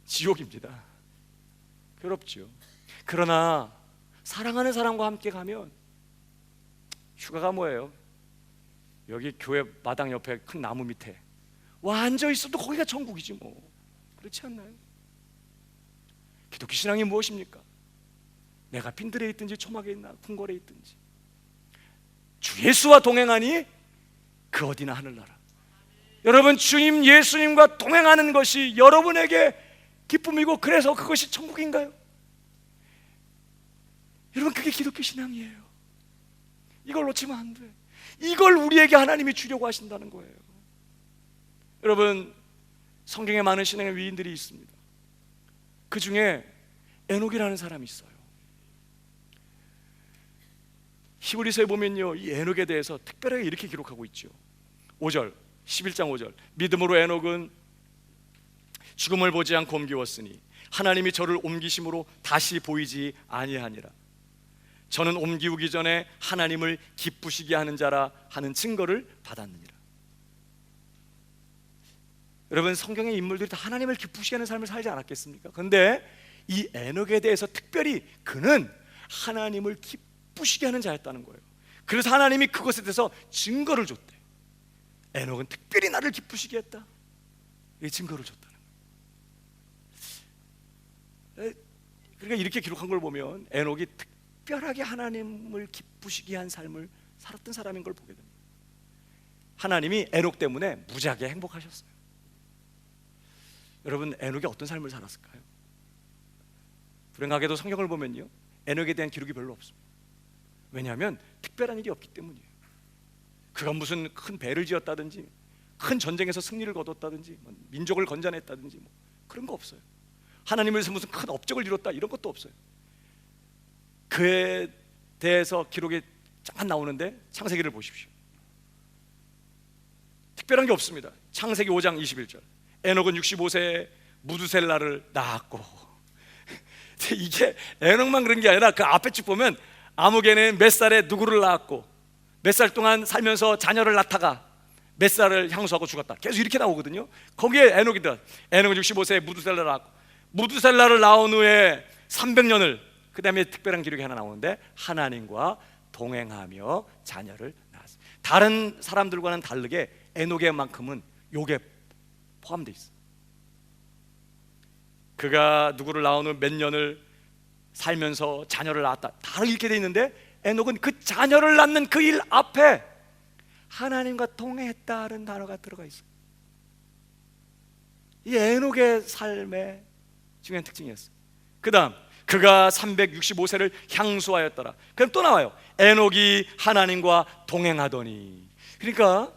지옥입니다. 괴롭죠. 그러나 사랑하는 사람과 함께 가면, 휴가가 뭐예요? 여기 교회 마당 옆에 큰 나무 밑에 와 앉아 있어도 거기가 천국이지 뭐. 그렇지 않나요? 기독교 신앙이 무엇입니까? 내가 빈들에 있든지 초막에 있나 궁궐에 있든지 주 예수와 동행하니 그 어디나 하늘나라. 여러분, 주님 예수님과 동행하는 것이 여러분에게 기쁨이고, 그래서 그것이 천국인가요? 여러분, 그게 기독교 신앙이에요. 이걸 놓치면 안 돼. 이걸 우리에게 하나님이 주려고 하신다는 거예요. 여러분, 성경에 많은 신앙의 위인들이 있습니다. 그 중에 에녹이라는 사람이 있어요. 히브리서에 보면요, 이 에녹에 대해서 특별하게 이렇게 기록하고 있죠. 5절, 11장 5절. 믿음으로 에녹은 죽음을 보지 않고 옮기웠으니 하나님이 저를 옮기심으로 다시 보이지 아니하니라. 저는 옮기우기 전에 하나님을 기쁘시게 하는 자라 하는 증거를 받았느니라. 여러분, 성경의 인물들이 다 하나님을 기쁘시게 하는 삶을 살지 않았겠습니까? 그런데 이 에녹에 대해서 특별히 그는 하나님을 기쁘시게 하는 자였다는 거예요. 그래서 하나님이 그것에 대해서 증거를 줬대. 에녹은 특별히 나를 기쁘시게 했다, 이 증거를 줬다는 거예요. 그러니까 이렇게 기록한 걸 보면 에녹이 특별하게 하나님을 기쁘시게 한 삶을 살았던 사람인 걸 보게 됩니다. 하나님이 에녹 때문에 무지하게 행복하셨어요. 여러분, 에녹이 어떤 삶을 살았을까요? 불행하게도 성경을 보면요, 에녹에 대한 기록이 별로 없습니다. 왜냐하면 특별한 일이 없기 때문이에요. 그가 무슨 큰 배를 지었다든지 큰 전쟁에서 승리를 거뒀다든지 민족을 건져냈다든지 그런 거 없어요. 하나님을 위해서 무슨 큰 업적을 이뤘다, 이런 것도 없어요. 그에 대해서 기록이 잠깐 나오는데 창세기를 보십시오. 특별한 게 없습니다. 창세기 5장 21절, 에녹은 65세에 무두셀라를 낳았고. 이게 에녹만 그런 게 아니라 그 앞에 쭉 보면 아무개는 몇 살에 누구를 낳았고 몇 살 동안 살면서 자녀를 낳다가 몇 살을 향수하고 죽었다, 계속 이렇게 나오거든요. 거기에 에녹은 65세에 무두셀라를 낳았고, 무두셀라를 낳은 후에 300년을, 그 다음에 특별한 기록이 하나 나오는데 하나님과 동행하며 자녀를 낳았어요. 다른 사람들과는 다르게 에녹의만큼은 요게 포함되어 있어요. 그가 누구를 낳은 후 몇 년을 살면서 자녀를 낳았다, 다 이렇게 돼 있는데 에녹은 그 자녀를 낳는 그 일 앞에 하나님과 동행했다는 단어가 들어가 있어요. 이 에녹의 삶의 중요한 특징이었어요. 그 다음, 그가 365세를 향수하였더라. 그럼 또 나와요. 에녹이 하나님과 동행하더니. 그러니까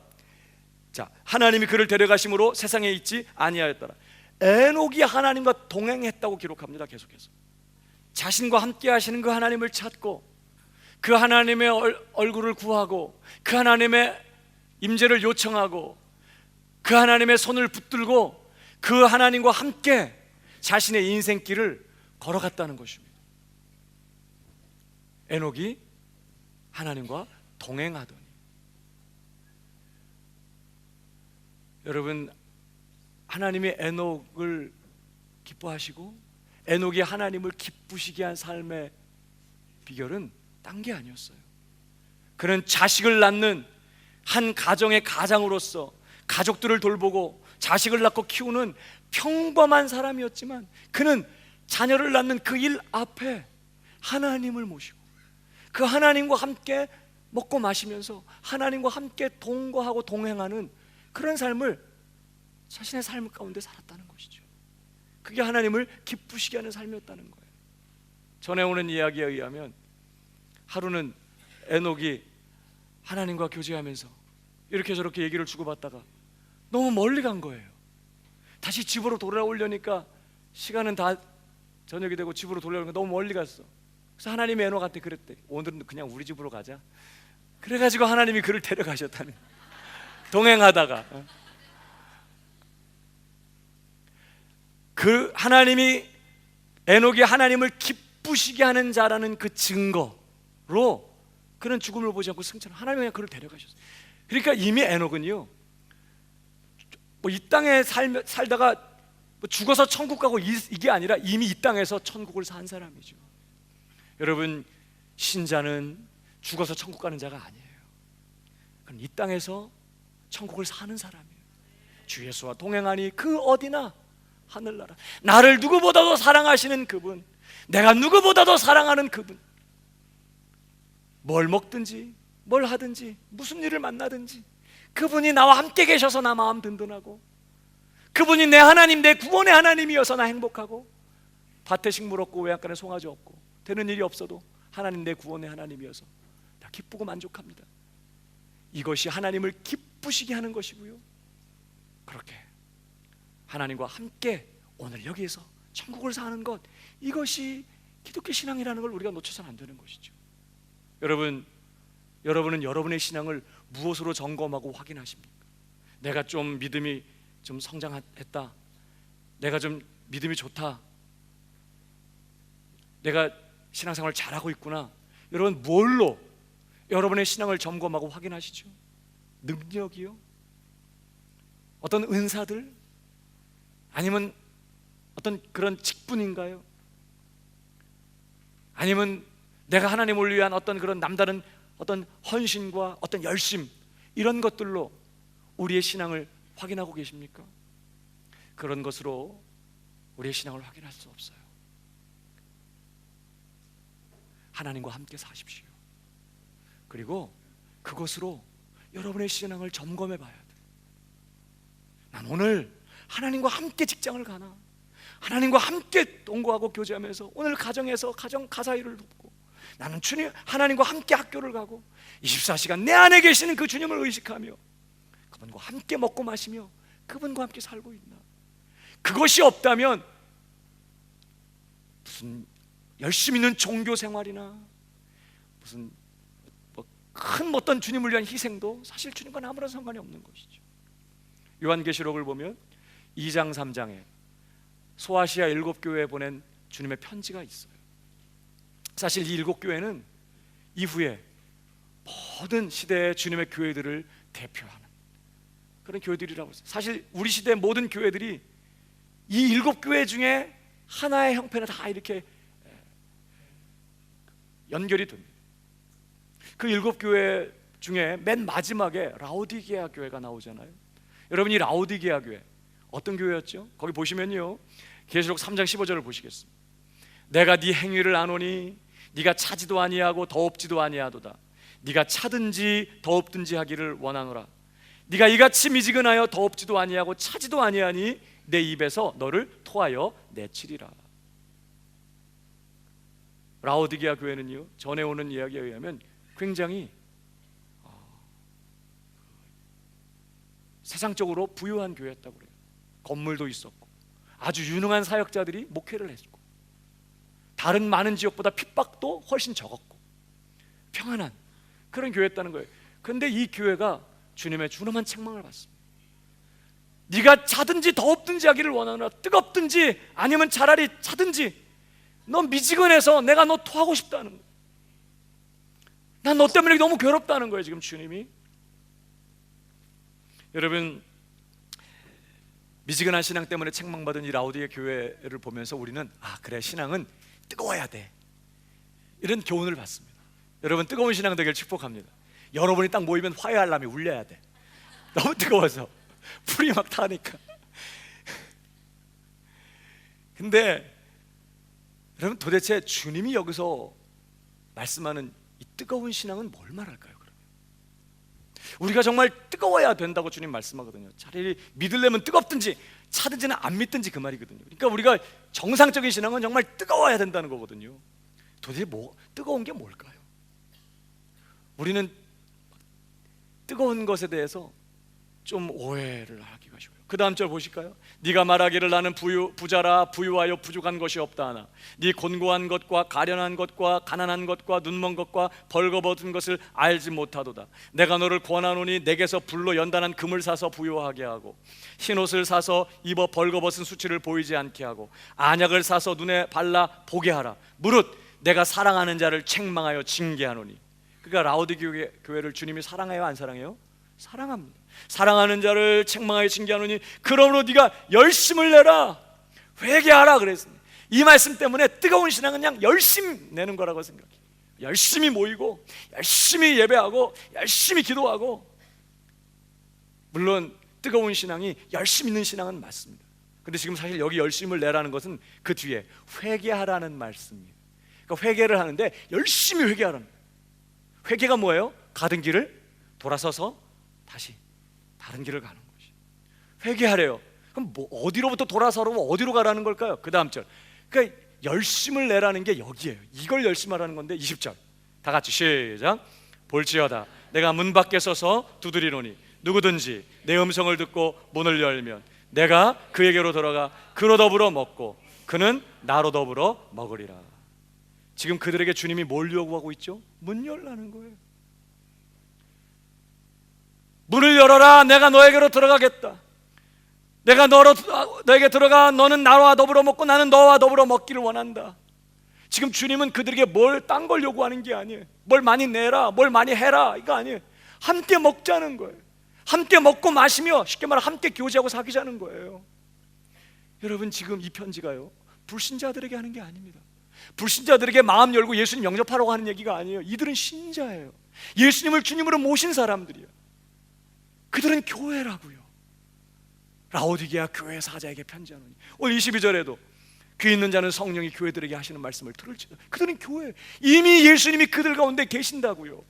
자, 하나님이 그를 데려가심으로 세상에 있지 아니하였더라. 에녹이 하나님과 동행했다고 기록합니다. 계속해서 자신과 함께 하시는 그 하나님을 찾고 그 하나님의 얼굴을 구하고 그 하나님의 임재를 요청하고 그 하나님의 손을 붙들고 그 하나님과 함께 자신의 인생길을 걸어갔다는 것입니다. 에녹이 하나님과 동행하더니. 여러분, 하나님이 에녹을 기뻐하시고 에녹이 하나님을 기쁘시게 한 삶의 비결은 딴 게 아니었어요. 그는 자식을 낳는 한 가정의 가장으로서 가족들을 돌보고 자식을 낳고 키우는 평범한 사람이었지만 그는 자녀를 낳는 그 일 앞에 하나님을 모시고 그 하나님과 함께 먹고 마시면서 하나님과 함께 동거하고 동행하는 그런 삶을 자신의 삶 가운데 살았다는 것이죠. 그게 하나님을 기쁘시게 하는 삶이었다는 거예요. 전해오는 이야기에 의하면 하루는 에녹이 하나님과 교제하면서 이렇게 저렇게 얘기를 주고받다가 너무 멀리 간 거예요. 다시 집으로 돌아오려니까 시간은 다 저녁이 되고 집으로 돌아오니까 너무 멀리 갔어. 그래서 하나님이 에녹한테 그랬대. 오늘은 그냥 우리 집으로 가자. 그래가지고 하나님이 그를 데려가셨다는. 동행하다가 그 하나님이 에녹이 하나님을 기쁘시게 하는 자라는 그 증거로 그는 죽음을 보지 않고 승천을, 하나님이 그냥 그를 데려가셨어요. 그러니까 이미 에녹은요, 이 땅에 살다가 죽어서 천국 가고 이게 아니라 이미 이 땅에서 천국을 산 사람이죠. 여러분, 신자는 죽어서 천국 가는 자가 아니에요. 그건 이 땅에서 천국을 사는 사람이에요. 주 예수와 동행하니 그 어디나 하늘나라. 나를 누구보다도 사랑하시는 그분, 내가 누구보다도 사랑하는 그분, 뭘 먹든지 뭘 하든지 무슨 일을 만나든지 그분이 나와 함께 계셔서 나 마음 든든하고, 그분이 내 하나님, 내 구원의 하나님이어서 나 행복하고, 밭에 식물 없고 외양간에 송아지 없고 되는 일이 없어도 하나님 내 구원의 하나님이어서 나 기쁘고 만족합니다. 이것이 하나님을 기쁘시게 하는 것이고요, 그렇게 하나님과 함께 오늘 여기에서 천국을 사는 것, 이것이 기독교 신앙이라는 걸 우리가 놓쳐서는 안 되는 것이죠. 여러분은 여러분의 신앙을 무엇으로 점검하고 확인하십니까? 내가 좀 믿음이 좀 성장했다, 내가 좀 믿음이 좋다, 내가 신앙생활을 잘하고 있구나. 여러분, 뭘로 여러분의 신앙을 점검하고 확인하시죠? 능력이요? 어떤 은사들? 아니면 어떤 그런 직분인가요? 아니면 내가 하나님을 위한 어떤 그런 남다른 어떤 헌신과 어떤 열심, 이런 것들로 우리의 신앙을 확인하고 계십니까? 그런 것으로 우리의 신앙을 확인할 수 없어요. 하나님과 함께 사십시오. 그리고 그것으로 여러분의 신앙을 점검해 봐야 돼요. 난 오늘 하나님과 함께 직장을 가나? 하나님과 함께 동거하고 교제하면서 오늘 가정에서 가사일을 돕고, 나는 주님 하나님과 함께 학교를 가고 24시간 내 안에 계시는 그 주님을 의식하며 그분과 함께 먹고 마시며 그분과 함께 살고 있나? 그것이 없다면 무슨 열심히 있는 종교 생활이나 무슨 큰 어떤 주님을 위한 희생도 사실 주님과 아무런 상관이 없는 것이죠. 요한계시록을 보면 2장 3장에 소아시아 7교회에 보낸 주님의 편지가 있어요. 사실 이 7교회는 이후에 모든 시대의 주님의 교회들을 대표하는 그런 교회들이라고 했어요. 사실 우리 시대의 모든 교회들이 이 7교회 중에 하나의 형편에 다 이렇게 연결이 됩니다. 그 7교회 중에 맨 마지막에 라오디게아 교회가 나오잖아요. 여러분, 이 라오디게아 교회 어떤 교회였죠? 거기 보시면요, 계시록 3장 15절을 보시겠습니다. 내가 네 행위를 아노니 네가 차지도 아니하고 더없지도 아니하도다. 네가 차든지 더없든지 하기를 원하노라. 네가 이같이 미지근하여 더없지도 아니하고 차지도 아니하니 내 입에서 너를 토하여 내치리라. 라오디게아 교회는요, 전해 오는 이야기에 의하면 굉장히 세상적으로 부유한 교회였다고 그래요. 건물도 있었고 아주 유능한 사역자들이 목회를 했고 다른 많은 지역보다 핍박도 훨씬 적었고 평안한 그런 교회였다는 거예요. 그런데 이 교회가 주님의 준엄한 책망을 받습니다. 네가 차든지 더없든지 하기를 원하노라. 뜨겁든지 아니면 차라리 차든지 너 미지근해서 내가 너 토하고 싶다는 거예요. 난 너 때문에 너무 괴롭다는 거예요, 지금 주님이. 여러분, 미지근한 신앙 때문에 책망받은 이 라오디게 교회를 보면서 우리는 그래, 신앙은 뜨거워야 돼, 이런 교훈을 받습니다. 여러분, 뜨거운 신앙 되길 축복합니다. 여러분이 딱 모이면 화해 알람이 울려야 돼. 너무 뜨거워서 불이 막 타니까. 근데 여러분, 도대체 주님이 여기서 말씀하는 이 뜨거운 신앙은 뭘 말할까요? 그러면 우리가 정말 뜨거워야 된다고 주님 말씀하거든요. 차라리 믿으려면 뜨겁든지 차든지는 안 믿든지, 그 말이거든요. 그러니까 우리가 정상적인 신앙은 정말 뜨거워야 된다는 거거든요. 도대체 뜨거운 게 뭘까요? 우리는 뜨거운 것에 대해서 좀 오해를 하기가 쉬워요. 그 다음 절 보실까요? 네가 말하기를 나는 부자라 부유하여 부족한 것이 없다 하나 네 곤고한 것과 가련한 것과 가난한 것과 눈먼 것과 벌거벗은 것을 알지 못하도다. 내가 너를 권하노니 내게서 불로 연단한 금을 사서 부유하게 하고 흰옷을 사서 입어 벌거벗은 수치를 보이지 않게 하고 안약을 사서 눈에 발라 보게 하라. 무릇 내가 사랑하는 자를 책망하여 징계하노니. 그러니까 라오디게 교회를 주님이 사랑해요, 안 사랑해요? 사랑합니다. 사랑하는 자를 책망하여 징계하노니 그러므로 네가 열심을 내라, 회개하라 그랬습니다. 이 말씀 때문에 뜨거운 신앙은 그냥 열심히 내는 거라고 생각해요. 열심히 모이고 열심히 예배하고 열심히 기도하고, 물론 뜨거운 신앙이 열심 있는 신앙은 맞습니다. 근데 지금 사실 여기 열심을 내라는 것은 그 뒤에 회개하라는 말씀이에요. 그러니까 회개를 하는데 열심히 회개하라는 거예요. 회개가 뭐예요? 가던 길을 돌아서서 다시 다른 길을 가는 것이 회개하래요. 그럼 어디로부터 돌아서고 어디로 가라는 걸까요? 그 다음 절. 그러니까 열심을 내라는 게 여기에요. 이걸 열심하라는 건데 20절 다 같이 시작. 볼지어다 내가 문 밖에 서서 두드리노니 누구든지 내 음성을 듣고 문을 열면 내가 그에게로 들어가 그로 더불어 먹고 그는 나로 더불어 먹으리라. 지금 그들에게 주님이 뭘 요구하고 있죠? 문 열라는 거예요. 문을 열어라. 내가 너에게로 들어가겠다. 내가 너에게 들어가 너는 나와 더불어 먹고 나는 너와 더불어 먹기를 원한다. 지금 주님은 그들에게 딴 걸 요구하는 게 아니에요. 뭘 많이 내라, 뭘 많이 해라, 이거 아니에요. 함께 먹자는 거예요. 함께 먹고 마시며, 쉽게 말해 함께 교제하고 사귀자는 거예요. 여러분, 지금 이 편지가요, 불신자들에게 하는 게 아닙니다. 불신자들에게 마음 열고 예수님 영접하라고 하는 얘기가 아니에요. 이들은 신자예요. 예수님을 주님으로 모신 사람들이에요. 그들은 교회라고요. 라오디게아 교회 사자에게 편지하노니. 오늘 22절에도 귀 있는 자는 성령이 교회들에게 하시는 말씀을 들을지어다. 그들은 교회, 이미 예수님이 그들 가운데 계신다고요.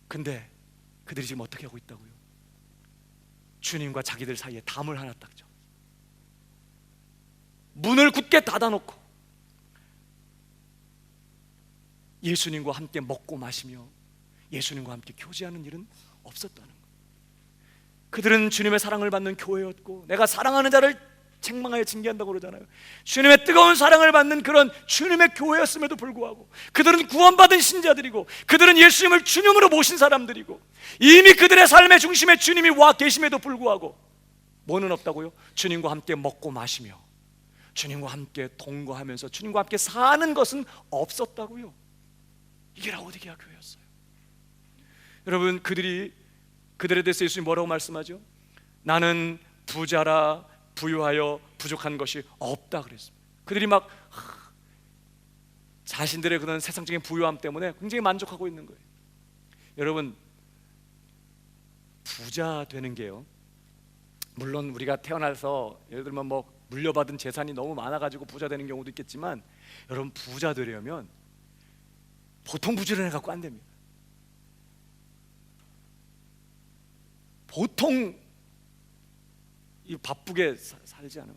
근데 그들이 지금 어떻게 하고 있다고요? 주님과 자기들 사이에 담을 하나 딱 줘, 문을 굳게 닫아놓고 예수님과 함께 먹고 마시며 예수님과 함께 교제하는 일은 없었다는 거예요. 그들은 주님의 사랑을 받는 교회였고, 내가 사랑하는 자를 책망하여 징계한다고 그러잖아요. 주님의 뜨거운 사랑을 받는 그런 주님의 교회였음에도 불구하고 그들은 구원받은 신자들이고, 그들은 예수님을 주님으로 모신 사람들이고, 이미 그들의 삶의 중심에 주님이 와 계심에도 불구하고 뭐는 없다고요? 주님과 함께 먹고 마시며 주님과 함께 동거하면서 주님과 함께 사는 것은 없었다고요. 이게 라오디게아 교회였어요. 여러분, 그들에 대해서 예수님이 뭐라고 말씀하죠? 나는 부자라 부유하여 부족한 것이 없다 그랬습니다. 그들이 막 자신들의 그런 세상적인 부유함 때문에 굉장히 만족하고 있는 거예요. 여러분, 부자 되는 게요, 물론 우리가 태어나서 예를 들면 뭐 물려받은 재산이 너무 많아가지고 부자 되는 경우도 있겠지만, 여러분, 부자 되려면 보통 부지런해 갖고 안 됩니다. 보통 이 바쁘게 살지 않으면,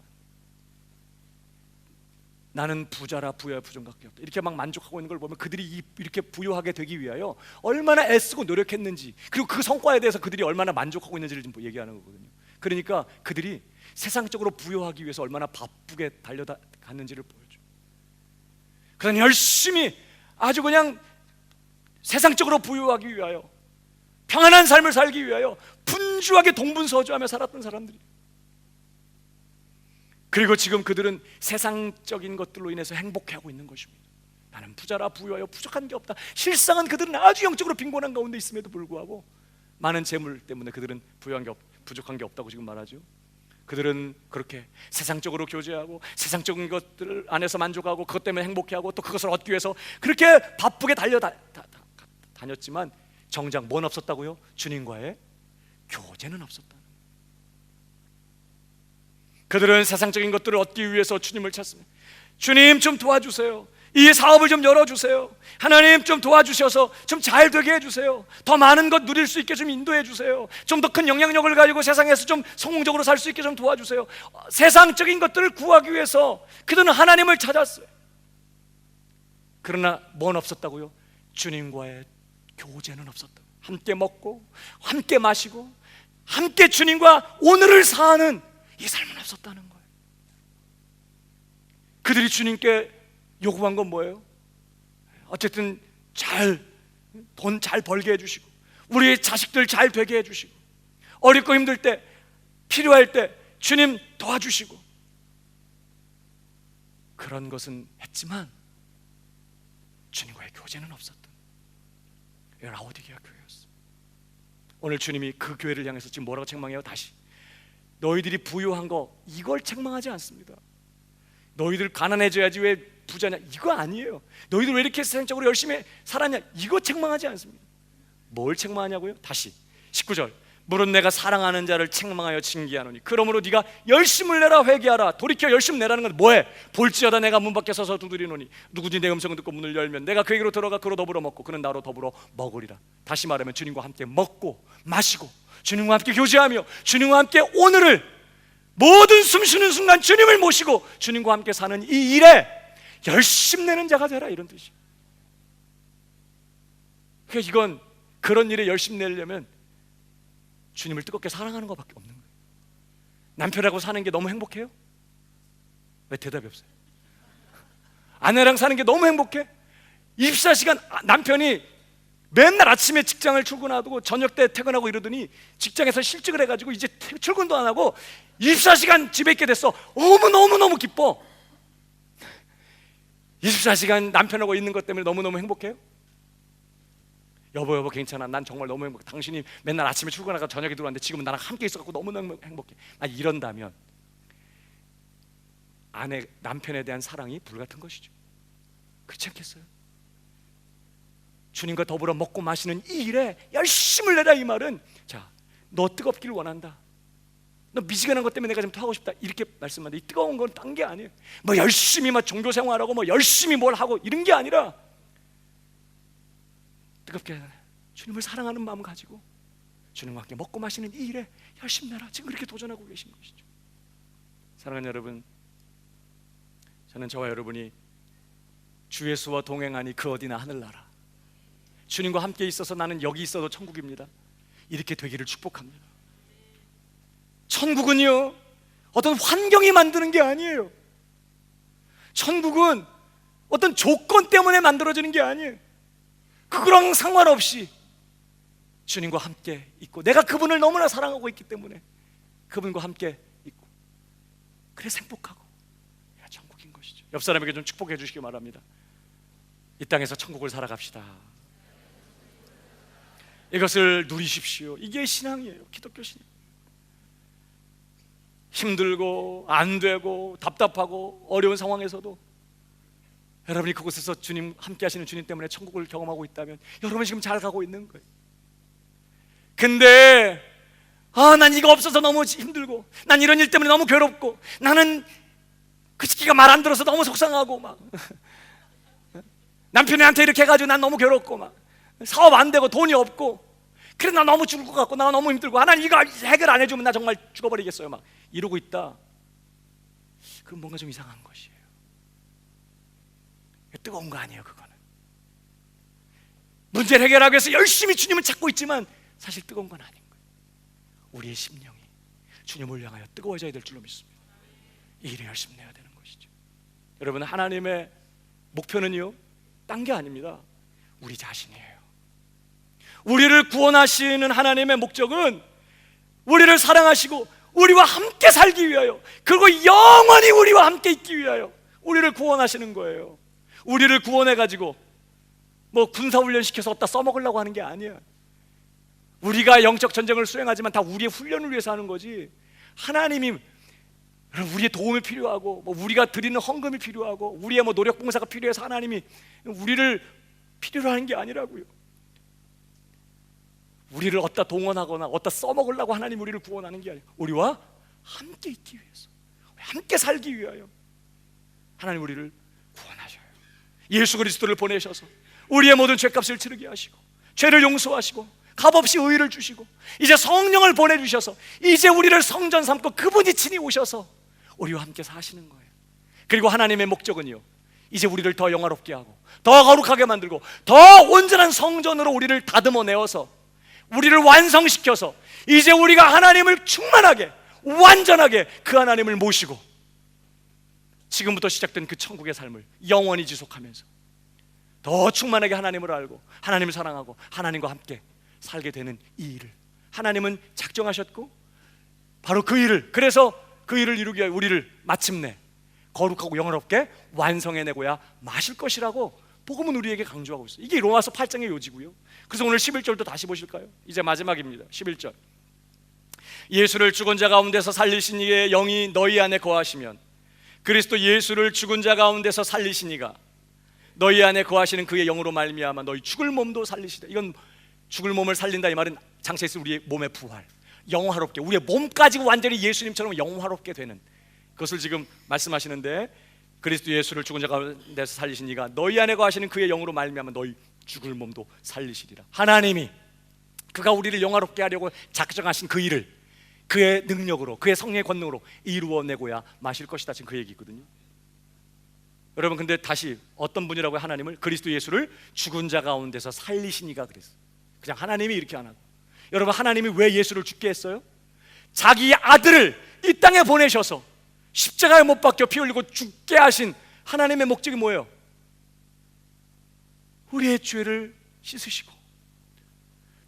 나는 부자라 부여야 부정밖에 없다, 이렇게 막 만족하고 있는 걸 보면 그들이 이렇게 부유하게 되기 위하여 얼마나 애쓰고 노력했는지, 그리고 그 성과에 대해서 그들이 얼마나 만족하고 있는지를 좀 얘기하는 거거든요. 그러니까 그들이 세상적으로 부유하기 위해서 얼마나 바쁘게 달려갔는지를 보여줘. 그냥 열심히 아주 그냥 세상적으로 부유하기 위하여, 평안한 삶을 살기 위하여 분주하게 동분서주하며 살았던 사람들이. 그리고 지금 그들은 세상적인 것들로 인해서 행복해하고 있는 것입니다. 나는 부자라 부유하여 부족한 게 없다. 실상은 그들은 아주 영적으로 빈곤한 가운데 있음에도 불구하고 많은 재물 때문에 그들은 부족한 게 없다고 지금 말하죠. 그들은 그렇게 세상적으로 교제하고 세상적인 것들 안에서 만족하고 그것 때문에 행복해하고 또 그것을 얻기 위해서 그렇게 바쁘게 다녔지만 정작 뭔 없었다고요? 주님과의 교제는 없었다. 그들은 세상적인 것들을 얻기 위해서 주님을 찾습니다. 주님 좀 도와주세요. 이 사업을 좀 열어주세요. 하나님 좀 도와주셔서 좀 잘 되게 해주세요. 더 많은 것 누릴 수 있게 좀 인도해 주세요. 좀 더 큰 영향력을 가지고 세상에서 좀 성공적으로 살 수 있게 좀 도와주세요. 세상적인 것들을 구하기 위해서 그들은 하나님을 찾았어요. 그러나 뭔 없었다고요? 주님과의 교제는 없었다. 함께 먹고 함께 마시고 함께 주님과 오늘을 사는 이 삶은 없었다는 거예요. 그들이 주님께 요구한 건 뭐예요? 어쨌든 돈 잘 벌게 해주시고 우리 자식들 잘 되게 해주시고 어렵고 힘들 때 필요할 때 주님 도와주시고, 그런 것은 했지만 주님과의 교제는 없었던 라오디게아 교회였어요. 오늘 주님이 그 교회를 향해서 지금 뭐라고 책망해요? 다시 너희들이 부유한 거 이걸 책망하지 않습니다. 너희들 가난해져야지 왜 부자냐, 이거 아니에요. 너희들 왜 이렇게 세상적으로 열심히 살았냐, 이거 책망하지 않습니다. 뭘 책망하냐고요? 다시 19절, 물은 내가 사랑하는 자를 책망하여 징계하노니 그러므로 네가 열심을 내라, 회개하라. 돌이켜 열심 내라는 건 뭐해? 볼지어다 내가 문 밖에 서서 두드리노니 누구든지 내 음성을 듣고 문을 열면 내가 그에게로 들어가 그로 더불어 먹고 그는 나로 더불어 먹으리라. 다시 말하면 주님과 함께 먹고 마시고 주님과 함께 교제하며 주님과 함께 오늘을 모든 숨쉬는 순간 주님을 모시고 주님과 함께 사는 이 일에 열심 내는 자가 되라, 이런 뜻이에요. 그러니까 이건 그런 일에 열심 내려면 주님을 뜨겁게 사랑하는 것밖에 없는 거예요. 남편하고 사는 게 너무 행복해요? 왜 대답이 없어요? 아내랑 사는 게 너무 행복해? 24시간 남편이 맨날 아침에 직장을 출근하고 저녁 때 퇴근하고 이러더니 직장에서 실직을 해가지고 이제 출근도 안 하고 24시간 집에 있게 됐어. 너무너무 기뻐. 24시간 남편하고 있는 것 때문에 너무너무 행복해요? 여보 괜찮아, 난 정말 너무 행복해. 당신이 맨날 아침에 출근하고 저녁에 들어왔는데 지금은 나랑 함께 있어갖고 너무너무 행복해. 이런다면 남편에 대한 사랑이 불같은 것이죠. 그렇지 않겠어요? 주님과 더불어 먹고 마시는 이 일에 열심을 내라, 이 말은 자, 너 뜨겁기를 원한다, 너 미지근한 것 때문에 내가 좀 토하고 싶다, 이렇게 말씀하는데, 이 뜨거운 건 딴 게 아니에요. 뭐 열심히 막 종교 생활하고 뭐 열심히 뭘 하고 이런 게 아니라 뜨겁게 주님을 사랑하는 마음 가지고 주님과 함께 먹고 마시는 이 일에 열심히 내라. 지금 그렇게 도전하고 계신 것이죠. 사랑하는 여러분, 저는 저와 여러분이 주 예수와 동행하니 그 어디나 하늘나라, 주님과 함께 있어서 나는 여기 있어도 천국입니다, 이렇게 되기를 축복합니다. 천국은요, 어떤 환경이 만드는 게 아니에요. 천국은 어떤 조건 때문에 만들어지는 게 아니에요. 그거랑 상관없이 주님과 함께 있고 내가 그분을 너무나 사랑하고 있기 때문에 그분과 함께 있고, 그래서 행복하고 천국인 것이죠. 옆 사람에게 좀 축복해 주시기 바랍니다. 이 땅에서 천국을 살아갑시다. 이것을 누리십시오. 이게 신앙이에요. 기독교 신앙. 힘들고 안 되고 답답하고 어려운 상황에서도 여러분이 그곳에서 주님 함께 하시는 주님 때문에 천국을 경험하고 있다면 여러분 지금 잘 가고 있는 거예요. 근데 난 이거 없어서 너무 힘들고, 난 이런 일 때문에 너무 괴롭고, 나는 그 새끼가 말 안 들어서 너무 속상하고, 막 남편한테 이렇게 해가지고 난 너무 괴롭고, 막 사업 안 되고 돈이 없고, 그래 나 너무 죽을 것 같고, 나 너무 힘들고, 하나님 이거 해결 안 해주면 나 정말 죽어버리겠어요, 막 이러고 있다. 그럼 뭔가 좀 이상한 것이에요. 뜨거운 거 아니에요. 그거는 문제를 해결하기 위해서 열심히 주님을 찾고 있지만 사실 뜨거운 건 아닌 거예요. 우리의 심령이 주님을 향하여 뜨거워져야 될 줄로 믿습니다. 이 일에 열심히 내야 되는 것이죠. 여러분, 하나님의 목표는요, 딴 게 아닙니다. 우리 자신이에요. 우리를 구원하시는 하나님의 목적은 우리를 사랑하시고 우리와 함께 살기 위하여, 그리고 영원히 우리와 함께 있기 위하여 우리를 구원하시는 거예요. 우리를 구원해가지고 뭐 군사훈련 시켜서 어디다 써먹으려고 하는 게 아니야. 우리가 영적 전쟁을 수행하지만 다 우리의 훈련을 위해서 하는 거지, 하나님이 우리의 도움이 필요하고 뭐 우리가 드리는 헌금이 필요하고 우리의 뭐 노력 봉사가 필요해서 하나님이 우리를 필요로 하는 게 아니라고요. 우리를 어디다 동원하거나 어디다 써먹으려고 하나님 우리를 구원하는 게 아니에요. 우리와 함께 있기 위해서, 함께 살기 위하여 하나님 우리를 구원하셔요. 예수 그리스도를 보내셔서 우리의 모든 죄값을 치르게 하시고 죄를 용서하시고 값없이 의의를 주시고 이제 성령을 보내주셔서 이제 우리를 성전 삼고 그분이 친히 오셔서 우리와 함께 사시는 거예요. 그리고 하나님의 목적은요, 이제 우리를 더 영화롭게 하고 더 거룩하게 만들고 더 온전한 성전으로 우리를 다듬어 내어서 우리를 완성시켜서 이제 우리가 하나님을 충만하게 완전하게 그 하나님을 모시고 지금부터 시작된 그 천국의 삶을 영원히 지속하면서 더 충만하게 하나님을 알고 하나님을 사랑하고 하나님과 함께 살게 되는 이 일을 하나님은 작정하셨고, 바로 그 일을, 그래서 그 일을 이루기 위해 우리를 마침내 거룩하고 영화롭게 완성해내고야 마실 것이라고 복음은 우리에게 강조하고 있어요. 이게 로마서 8장의 요지고요. 그래서 오늘 11절도 다시 보실까요? 이제 마지막입니다. 11절. 예수를 죽은 자 가운데서 살리신 이의 영이 너희 안에 거하시면 그리스도 예수를 죽은 자 가운데서 살리신 이가 너희 안에 거하시는 그의 영으로 말미암아 너희 죽을 몸도 살리시다. 이건 죽을 몸을 살린다, 이 말은 장세에서 우리의 몸의 부활, 영화롭게 우리의 몸까지 완전히 예수님처럼 영화롭게 되는 그것을 지금 말씀하시는데, 그리스도 예수를 죽은 자 가운데서 살리신 이가 너희 안에 거하시는 그의 영으로 말미암아 너희 죽을 몸도 살리시리라. 하나님이 그가 우리를 영화롭게 하려고 작정하신 그 일을 그의 능력으로, 그의 성령의 권능으로 이루어내고야 마실 것이다. 지금 그 얘기거든요. 여러분, 근데 다시 어떤 분이라고 하나님을? 그리스도 예수를 죽은 자 가운데서 살리신 이가 그랬어요. 그냥 하나님이 이렇게 안 하고. 여러분, 하나님이 왜 예수를 죽게 했어요? 자기 아들을 이 땅에 보내셔서 십자가에 못 박혀 피 흘리고 죽게 하신 하나님의 목적이 뭐예요? 우리의 죄를 씻으시고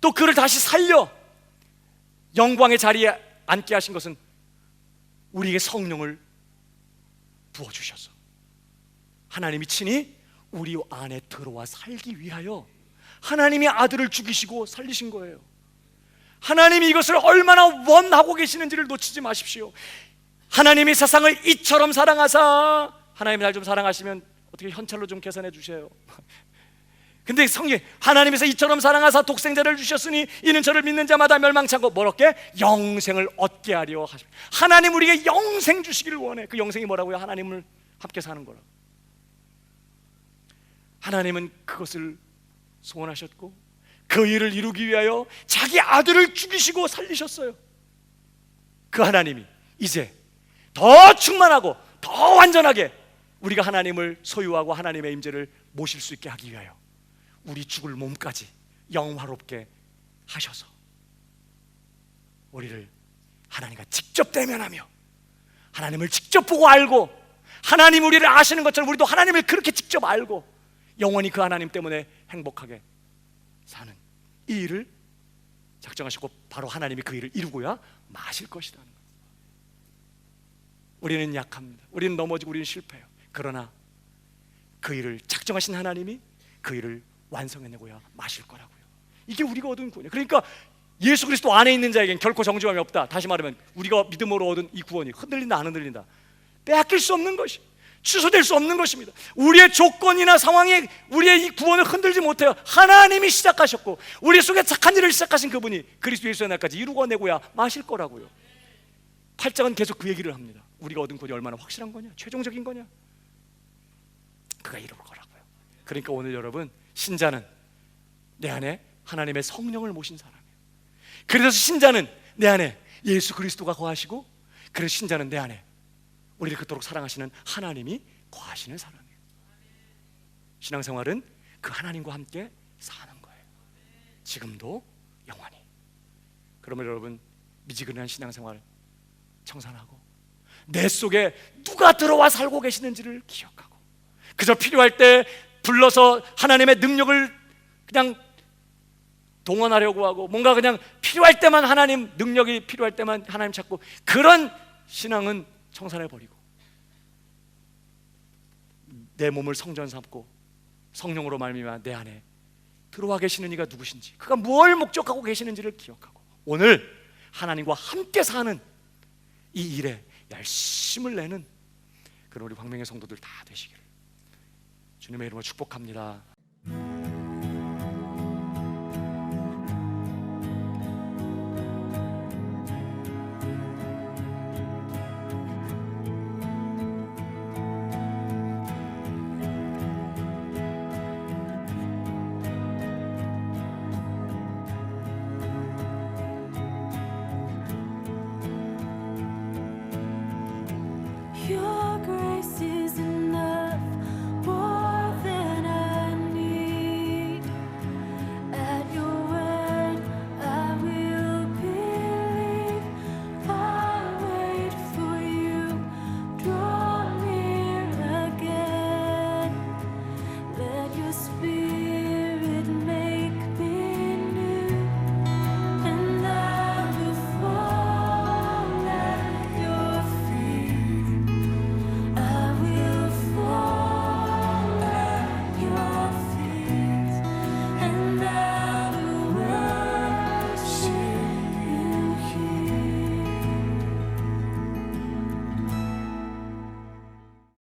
또 그를 다시 살려 영광의 자리에 앉게 하신 것은 우리에게 성령을 부어주셔서 하나님이 친히 우리 안에 들어와 살기 위하여 하나님이 아들을 죽이시고 살리신 거예요. 하나님이 이것을 얼마나 원하고 계시는지를 놓치지 마십시오. 하나님이 세상을 이처럼 사랑하사, 하나님이 날 좀 사랑하시면 어떻게 현찰로 좀 계산해 주세요. 근데 성경, 하나님께서 이처럼 사랑하사 독생자를 주셨으니 이는 저를 믿는 자마다 멸망치 않고 뭐랄게? 영생을 얻게 하려 하십니다. 하나님 우리에게 영생 주시기를 원해. 그 영생이 뭐라고요? 하나님을 함께 사는 거라고. 하나님은 그것을 소원하셨고 그 일을 이루기 위하여 자기 아들을 죽이시고 살리셨어요. 그 하나님이 이제 더 충만하고 더 완전하게 우리가 하나님을 소유하고 하나님의 임재를 모실 수 있게 하기 위하여 우리 죽을 몸까지 영화롭게 하셔서 우리를 하나님과 직접 대면하며 하나님을 직접 보고 알고 하나님 우리를 아시는 것처럼 우리도 하나님을 그렇게 직접 알고 영원히 그 하나님 때문에 행복하게 사는 이 일을 작정하시고 바로 하나님이 그 일을 이루고야 마실 것이라는 거예요. 우리는 약합니다. 우리는 넘어지고 우리는 실패해요. 그러나 그 일을 작정하신 하나님이 그 일을 완성해내고야 마실 거라고요. 이게 우리가 얻은 구원이에요. 그러니까 예수 그리스도 안에 있는 자에겐 결코 정죄함이 없다. 다시 말하면 우리가 믿음으로 얻은 이 구원이 흔들린다 안 흔들린다, 빼앗길 수 없는 것이, 취소될 수 없는 것입니다. 우리의 조건이나 상황이 우리의 이 구원을 흔들지 못해요. 하나님이 시작하셨고 우리 속에 착한 일을 시작하신 그분이 그리스도 예수의 날까지 이루어내고야 마실 거라고요. 8장은 계속 그 얘기를 합니다. 우리가 얻은 구원이 얼마나 확실한 거냐, 최종적인 거냐, 그가 이룰 거라고요. 그러니까 오늘 여러분, 신자는 내 안에 하나님의 성령을 모신 사람이에요. 그래서 신자는 내 안에 예수 그리스도가 거하시고, 그래서 신자는 내 안에 우리를 그토록 사랑하시는 하나님이 거하시는 사람이에요. 신앙생활은 그 하나님과 함께 사는 거예요. 지금도 영원히. 그러면 여러분, 미지근한 신앙생활 청산하고 내 속에 누가 들어와 살고 계시는지를 기억하고 그저 필요할 때 불러서 하나님의 능력을 그냥 동원하려고 하고 뭔가 그냥 필요할 때만 하나님 능력이 필요할 때만 하나님 찾고, 그런 신앙은 청산해버리고 내 몸을 성전 삼고 성령으로 말미암아 내 안에 들어와 계시는 이가 누구신지, 그가 무엇을 목적하고 계시는지를 기억하고 오늘 하나님과 함께 사는 이 일에 열심을 내는 그런 우리 광명의 성도들 다 되시기를 주님의 이름으로 축복합니다.